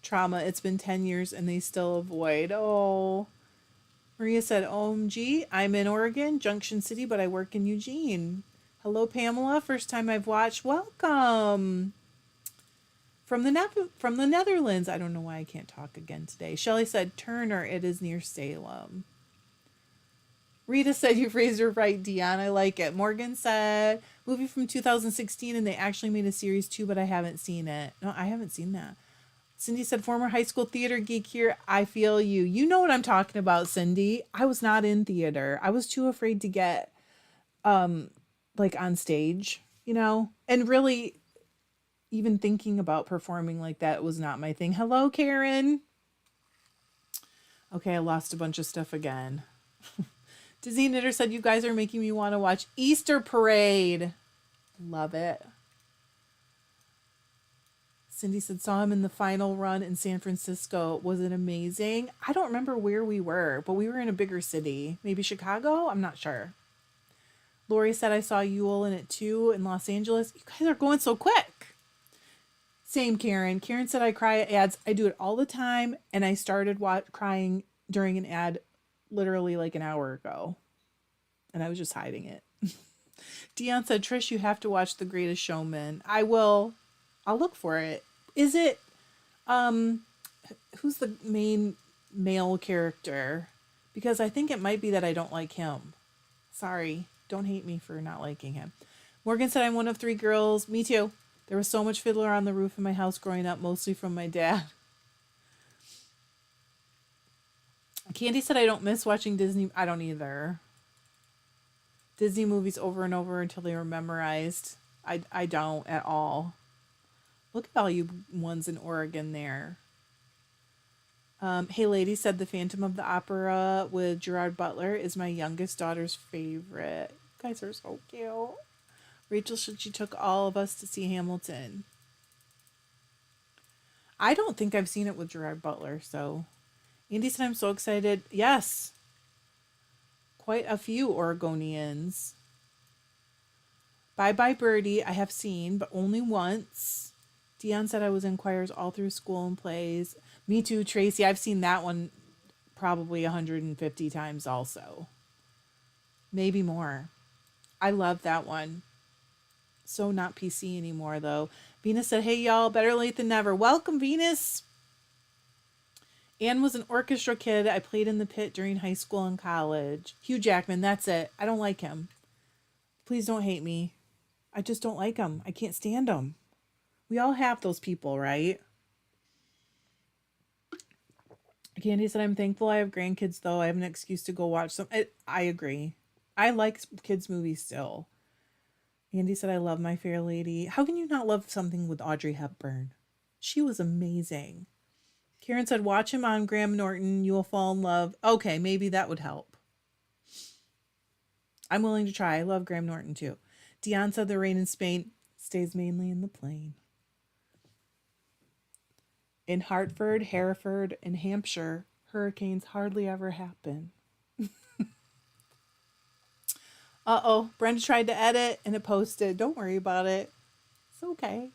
trauma. It's been 10 years and they still avoid. Oh. Maria said, OMG, I'm in Oregon, Junction City, but I work in Eugene. Hello, Pamela. First time I've watched. Welcome. From the Netherlands. I don't know why I can't talk again today. Shelley said, Turner, it is near Salem. Rita said, you phrased her right, Dion. I like it. Morgan said, movie from 2016, and they actually made a series too, but I haven't seen it. No, I haven't seen that. Cindy said, former high school theater geek here. I feel you. You know what I'm talking about, Cindy. I was not in theater. I was too afraid to get, like on stage, you know, and really even thinking about performing like that was not my thing. Hello, Karen. Okay, I lost a bunch of stuff again. Disney Knitter said, you guys are making me want to watch Easter Parade. Love it. Cindy said, saw him in the final run in San Francisco. Was it amazing? I don't remember where we were, but we were in a bigger city. Maybe Chicago? I'm not sure. Lori said, I saw Yule in it too in Los Angeles. You guys are going so quick. Same, Karen. Karen said, I cry at ads. I do it all the time, and I started crying during an ad literally like an hour ago, and I was just hiding it. Dion said, Trish, you have to watch The Greatest Showman. I will. I'll look for it. Is it, who's the main male character? Because I think it might be that I don't like him. Sorry. Don't hate me for not liking him. Morgan said, I'm one of 3 girls. Me too. There was so much Fiddler on the Roof in my house growing up, mostly from my dad. Candy said, I don't miss watching Disney. I don't either. Disney movies over and over until they were memorized. I don't at all. Look at all you ones in Oregon there. Hey Lady said, The Phantom of the Opera with Gerard Butler is my youngest daughter's favorite. You guys are so cute. Rachel said she took all of us to see Hamilton. I don't think I've seen it with Gerard Butler, so. Andy said, I'm so excited. Yes. Quite a few Oregonians. Bye Bye Birdie, I have seen, but only once. Dion said I was in choirs all through school and plays. Me too, Tracy. I've seen that one probably 150 times also. Maybe more. I love that one. So not PC anymore, though. Venus said, hey, y'all, better late than never. Welcome, Venus. Anne was an orchestra kid. I played in the pit during high school and college. Hugh Jackman, that's it. I don't like him. Please don't hate me. I just don't like him. I can't stand him. We all have those people, right? Candy said, I'm thankful I have grandkids, though. I have an excuse to go watch some. I agree. I like kids' movies still. Andy said, I love My Fair Lady. How can you not love something with Audrey Hepburn? She was amazing. Karen said, watch him on Graham Norton. You will fall in love. Okay, maybe that would help. I'm willing to try. I love Graham Norton, too. Dion said, the rain in Spain stays mainly in the plain. In Hartford, Hereford, and Hampshire, hurricanes hardly ever happen. Uh-oh, Brenda tried to edit and it posted. Don't worry about it. It's okay.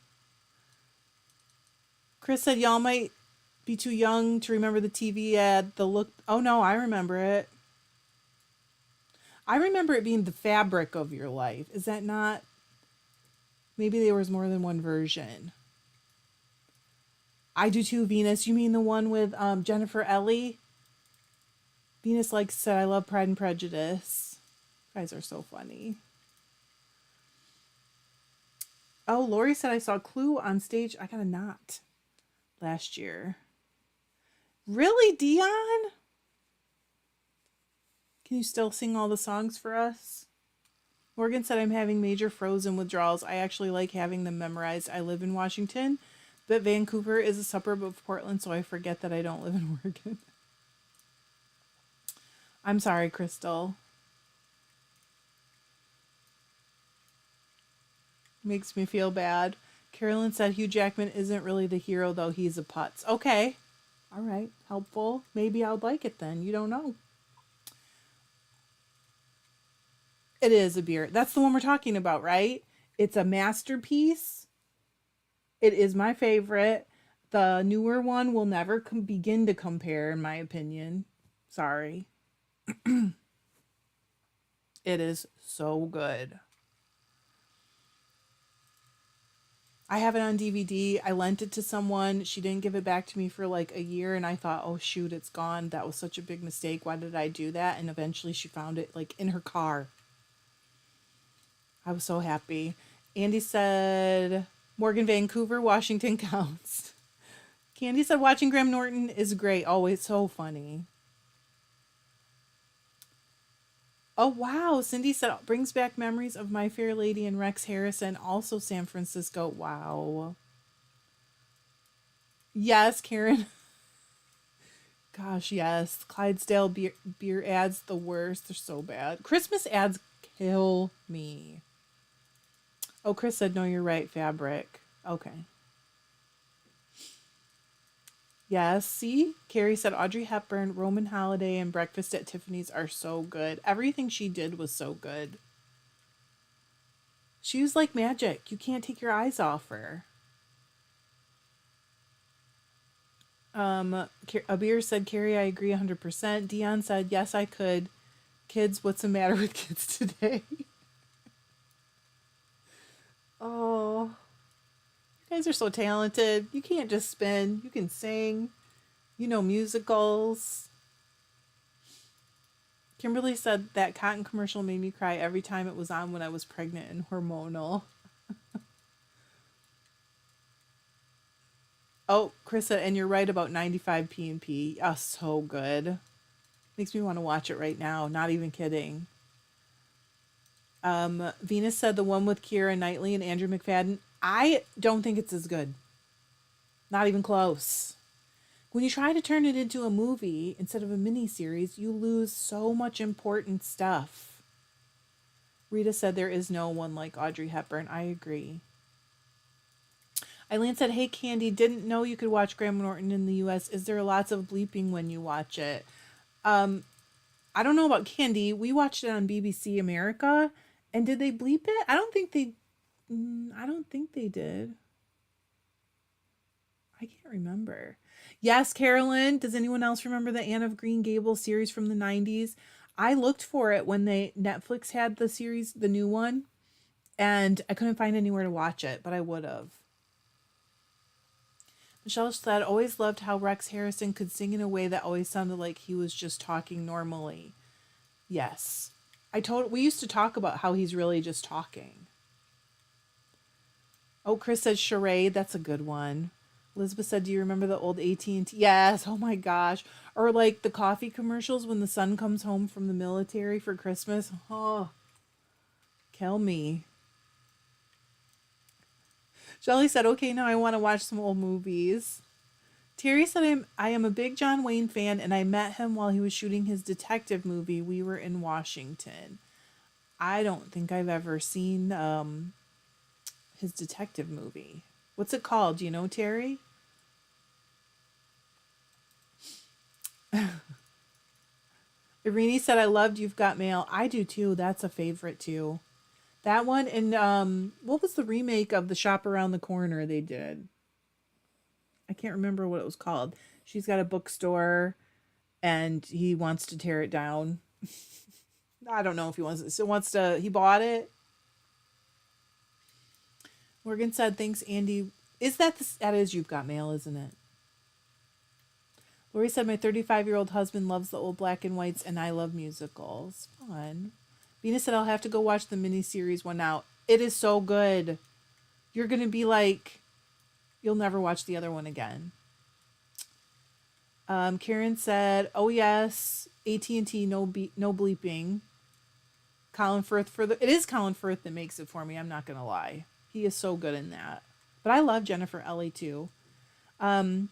Chris said, y'all might be too young to remember the TV ad. The look. Oh, no, I remember it. I remember it being the fabric of your life. Is that not? Maybe there was more than one version. I do too, Venus. You mean the one with Jennifer Ellie? Venus said, I love Pride and Prejudice. You guys are so funny. Oh, Lori said, I saw Clue on stage. I got a knot last year. Really, Dion? Can you still sing all the songs for us? Morgan said, I'm having major Frozen withdrawals. I actually like having them memorized. I live in Washington, but Vancouver is a suburb of Portland, so I forget that I don't live in Oregon. I'm sorry, Crystal. Makes me feel bad. Carolyn said Hugh Jackman isn't really the hero, though. He's a putz. Okay. All right. Helpful. Maybe I would like it then. You don't know. It is a beer. That's the one we're talking about, right? It's a masterpiece. It is my favorite. The newer one will never begin to compare, in my opinion. Sorry. It is so good. I have it on DVD. I lent it to someone. She didn't give it back to me for a year, and I thought, oh shoot, it's gone. That was such a big mistake. Why did I do that? And eventually she found it in her car. I was so happy. Andy said, Morgan, Vancouver, Washington counts. Candy said, watching Graham Norton is great. Always so funny. Oh, wow. Cindy said, brings back memories of My Fair Lady and Rex Harrison. Also San Francisco. Wow. Yes, Karen. Gosh, yes. Clydesdale beer ads, the worst. They're so bad. Christmas ads kill me. Oh, Chris said, no, you're right. Fabric. Okay. Yes, see? Carrie said Audrey Hepburn, Roman Holiday, and Breakfast at Tiffany's are so good. Everything she did was so good. She was like magic. You can't take your eyes off her. Abir said, Carrie, I agree 100%. Dion said, yes, I could. Kids, what's the matter with kids today? Oh, you guys are so talented. You can't just spin. You can sing. You know musicals. Kimberly said that cotton commercial made me cry every time it was on when I was pregnant and hormonal. Oh, Chris said, and you're right about 95 P&P. Oh, so good. Makes me want to watch it right now. Not even kidding. Venus said the one with Keira Knightley and Andrew McFadden. I don't think it's as good. Not even close. When you try to turn it into a movie instead of a miniseries, you lose so much important stuff. Rita said there is no one like Audrey Hepburn. I agree. Eileen said, hey, Candy, didn't know you could watch Graham Norton in the U.S. Is there lots of bleeping when you watch it? I don't know about Candy. We watched it on BBC America. And did they bleep it? I don't think they did. I can't remember. Yes, Carolyn. Does anyone else remember the Anne of Green Gables series from the 90s? I looked for it when Netflix had the series, the new one, and I couldn't find anywhere to watch it, but I would have. Michelle said, always loved how Rex Harrison could sing in a way that always sounded like he was just talking normally. Yes. We used to talk about how he's really just talking. Oh, Chris said charade. That's a good one. Elizabeth said, do you remember the old AT&T? Yes. Oh my gosh. Or like the coffee commercials when the son comes home from the military for Christmas. Oh, kill me. Shelly said, okay, now I want to watch some old movies. Terry said, I am a big John Wayne fan, and I met him while he was shooting his detective movie. We were in Washington. I don't think I've ever seen his detective movie. What's it called? Do you know, Terry? Irene said, I loved You've Got Mail. I do too. That's a favorite too. That one and what was the remake of The Shop Around the Corner they did? I can't remember what it was called. She's got a bookstore and he wants to tear it down. I don't know if he bought it. Morgan said, thanks, Andy. That is You've Got Mail, isn't it? Lori said, my 35-year-old husband loves the old black and whites, and I love musicals. Fun. Venus said, I'll have to go watch the miniseries one now. It is so good. You're going to be like, you'll never watch the other one again. Karen said, oh, yes, AT&T, no bleeping. Colin Firth it is Colin Firth that makes it for me. I'm not going to lie. He is so good in that. But I love Jennifer Ellie, too. Jerry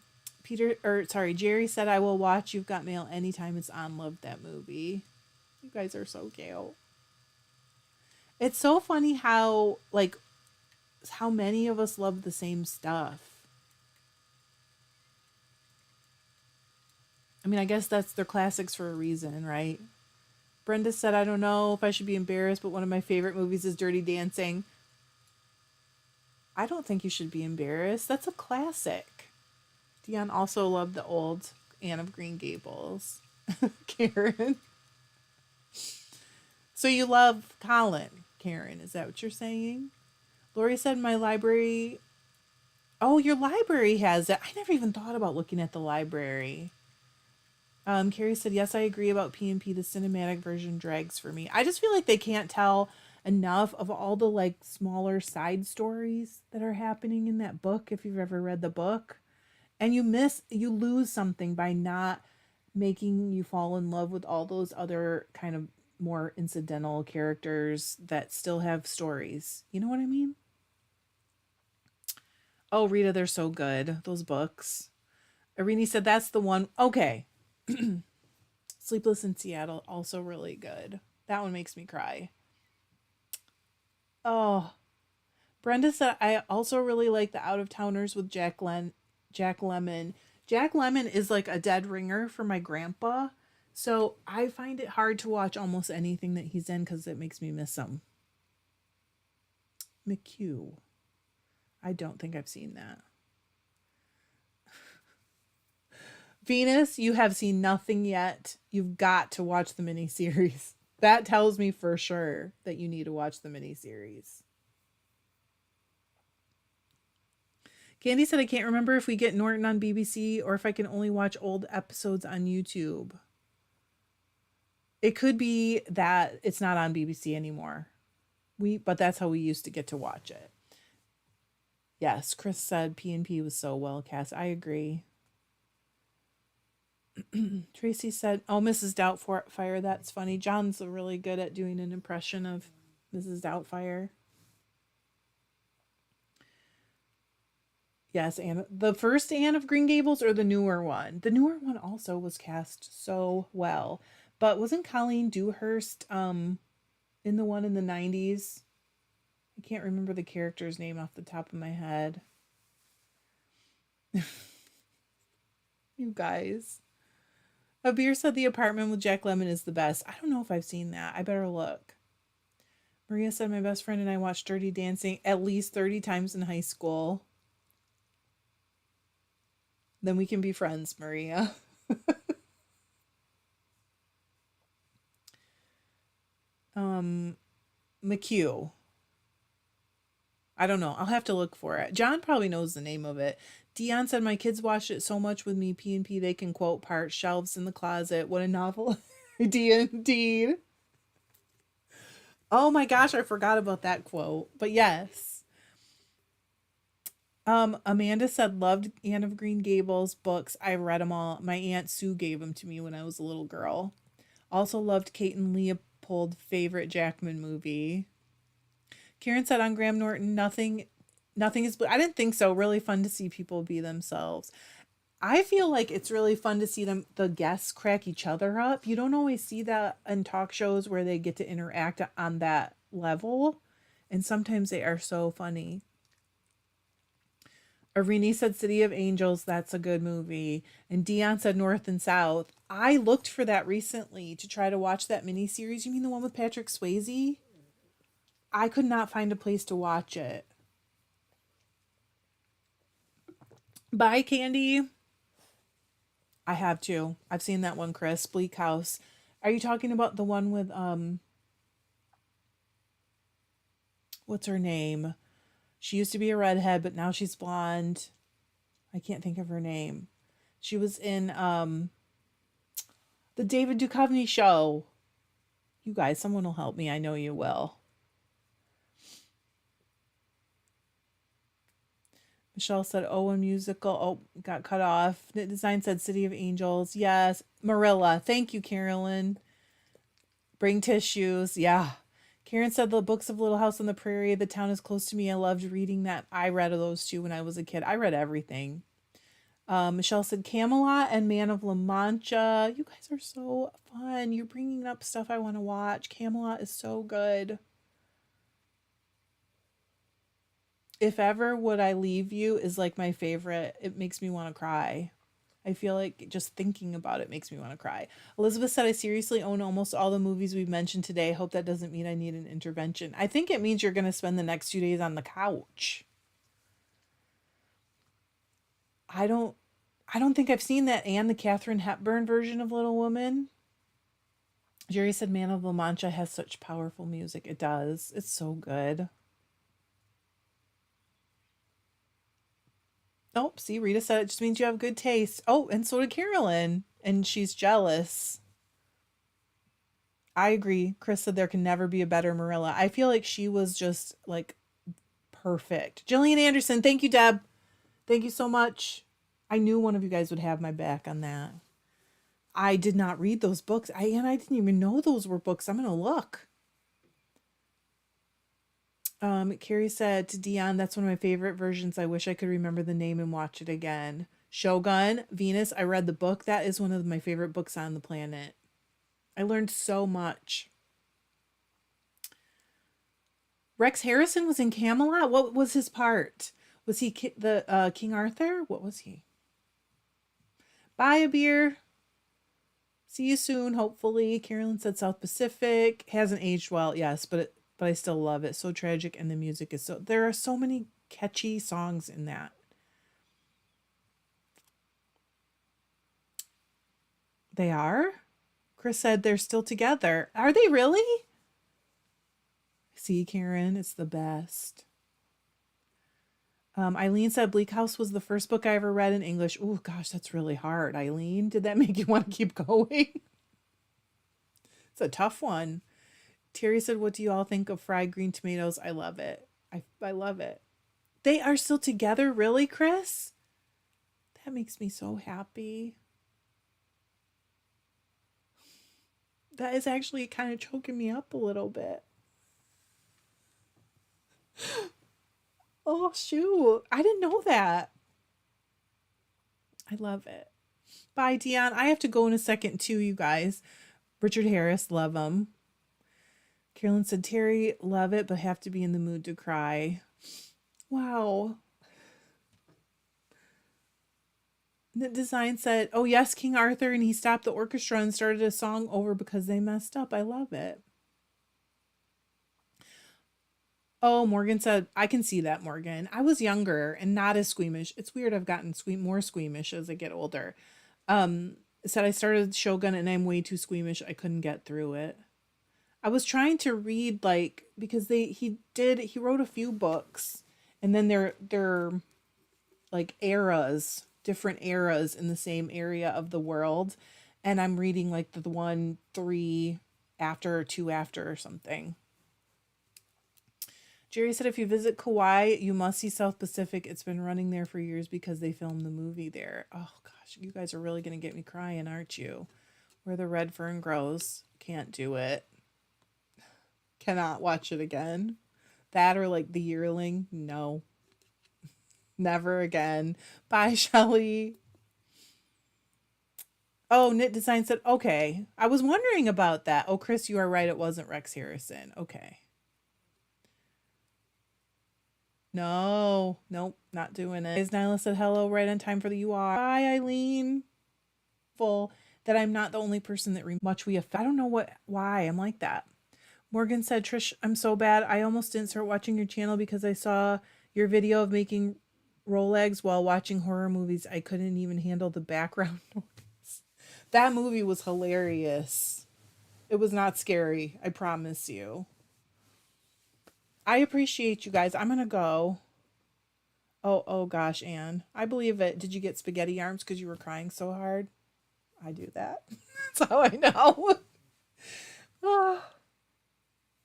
said, I will watch You've Got Mail anytime it's on. Love that movie. You guys are so cute. It's so funny how many of us love the same stuff. I mean, I guess they're classics for a reason, right? Brenda said, I don't know if I should be embarrassed, but one of my favorite movies is Dirty Dancing. I don't think you should be embarrassed. That's a classic. Dion also loved the old Anne of Green Gables. Karen. So you love Colin, Karen. Is that what you're saying? Lori said, my library. Oh, your library has it. I never even thought about looking at the library. Carrie said, yes, I agree about P&P. The cinematic version drags for me. I just feel like they can't tell enough of all the smaller side stories that are happening in that book. If you've ever read the book, and you lose something by not making you fall in love with all those other kind of more incidental characters that still have stories. You know what I mean? Oh, Rita, they're so good. Those books. Irene said that's the one. Okay. Sleepless in Seattle, also really good. That one makes me cry. Oh. Brenda said, I also really like The Out of Towners with Jack Lemmon. Jack Lemmon is like a dead ringer for my grandpa. So I find it hard to watch almost anything that he's in because it makes me miss him. McHugh. I don't think I've seen that. Venus, you have seen nothing yet. You've got to watch the miniseries. That tells me for sure that you need to watch the miniseries. Candy said, I can't remember if we get Norton on BBC or if I can only watch old episodes on YouTube. It could be that it's not on BBC anymore. But that's how we used to get to watch it. Yes, Chris said P&P was so well cast. I agree. Tracy said, oh, Mrs. Doubtfire, that's funny. John's really good at doing an impression of Mrs. Doubtfire. Yes, Anne. The first Anne of Green Gables or the newer one? The newer one also was cast so well. But wasn't Colleen Dewhurst in the one in the 90s? I can't remember the character's name off the top of my head. You guys. Abir said The Apartment with Jack Lemmon is the best. I don't know if I've seen that. I better look. Maria said, my best friend and I watched Dirty Dancing at least 30 times in high school. Then we can be friends, Maria. McHugh. I don't know. I'll have to look for it. John probably knows the name of it. Dion said, my kids watched it so much with me, P&P, they can quote parts, shelves in the closet. What a novel idea indeed. Oh my gosh, I forgot about that quote. But yes. Amanda said, loved Anne of Green Gables books. I read them all. My Aunt Sue gave them to me when I was a little girl. Also loved Kate and Leopold, favorite Jackman movie. Karen said on Graham Norton, nothing is I didn't think so. Really fun to see people be themselves. I feel like it's really fun to see the guests crack each other up. You don't always see that in talk shows where they get to interact on that level. And sometimes they are so funny. Arini said City of Angels, that's a good movie. And Dion said North and South. I looked for that recently to try to watch that miniseries. You mean the one with Patrick Swayze? I could not find a place to watch it. Bye, Candy. I have to. I've seen that one, Chris. Bleak House. Are you talking about the one with what's her name? She used to be a redhead, but now she's blonde. I can't think of her name. She was in the David Duchovny show. You guys, someone will help me. I know you will. Michelle said, oh, a musical. Oh, got cut off. Knit Design said City of Angels. Yes. Marilla. Thank you, Carolyn. Bring tissues. Yeah. Karen said the books of Little House on the Prairie. The Town is Close to Me. I loved reading that. I read those too when I was a kid. I read everything. Michelle said Camelot and Man of La Mancha. You guys are so fun. You're bringing up stuff I want to watch. Camelot is so good. If Ever Would I Leave You is like my favorite. It makes me want to cry. I feel like just thinking about it makes me want to cry. Elizabeth said, I seriously own almost all the movies we've mentioned today. Hope that doesn't mean I need an intervention. I think it means you're going to spend the next 2 days on the couch. I don't think I've seen that and the Katharine Hepburn version of Little Woman. Jerry said Man of La Mancha has such powerful music. It does. It's so good. Oh, see, Rita said it just means you have good taste. Oh, and so did Carolyn. And she's jealous. I agree. Chris said there can never be a better Marilla. I feel like she was just like perfect. Jillian Anderson, thank you, Deb. Thank you so much. I knew one of you guys would have my back on that. I did not read those books. I didn't even know those were books. I'm going to look. Carrie said to Dion, that's one of my favorite versions. I wish I could remember the name and watch it again. Shogun, Venus. I read the book. That is one of my favorite books on the planet. I learned so much. Rex Harrison was in Camelot. What was his part? Was he the King Arthur? What was he? Buy a beer. See you soon, hopefully. Carolyn said South Pacific. Hasn't aged well, yes, but I still love it. So tragic, and the music is so... There are so many catchy songs in that. They are? Chris said they're still together. Are they really? See, Karen, it's the best. Eileen said Bleak House was the first book I ever read in English. Oh, gosh, that's really hard. Eileen, did that make you want to keep going? It's a tough one. Terry said, what do you all think of fried green tomatoes? I love it. I love it. They are still together? Really, Chris? That makes me so happy. That is actually kind of choking me up a little bit. Oh, shoot. I didn't know that. I love it. Bye, Dion. I have to go in a second, too, you guys. Richard Harris, love him. Carolyn said, Terry, love it, but have to be in the mood to cry. Wow. The design said, oh, yes, King Arthur, and he stopped the orchestra and started a song over because they messed up. I love it. Oh, Morgan said, I can see that, Morgan. I was younger and not as squeamish. It's weird I've gotten more squeamish as I get older. Said I started Shogun and I'm way too squeamish. I couldn't get through it. I was trying to read, like, because he wrote a few books And then they're like eras, different eras in the same area of the world. And I'm reading like the one 3 after or 2 after or something. Jerry said if you visit Kauai, you must see South Pacific. It's been running there for years because they filmed the movie there. Oh gosh, you guys are really going to get me crying, aren't you? Where the red fern grows. Can't do it. Cannot watch it again. That or like The Yearling. No. Never again. Bye, Shelly. Oh, Knit Design said, okay. I was wondering about that. Oh, Chris, you are right. It wasn't Rex Harrison. Okay. No, nope, not doing it. As Nyla said hello right on time for the UR. Bye, Eileen. Full that I'm not the only person that much we affect. I don't know why I'm like that. Morgan said, Trish, I'm so bad. I almost didn't start watching your channel because I saw your video of making roll eggs while watching horror movies. I couldn't even handle the background noise. That movie was hilarious. It was not scary, I promise you. I appreciate you guys. I'm going to go. Oh gosh, Anne. I believe it. Did you get spaghetti arms because you were crying so hard? I do that. That's how I know.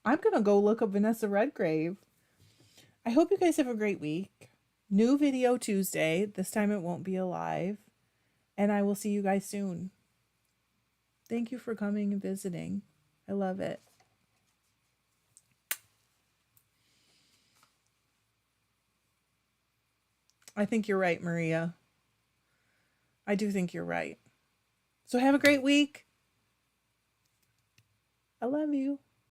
I'm going to go look up Vanessa Redgrave. I hope you guys have a great week. New video Tuesday. This time it won't be alive. And I will see you guys soon. Thank you for coming and visiting. I love it. I think you're right, Maria. I do think you're right. So have a great week. I love you.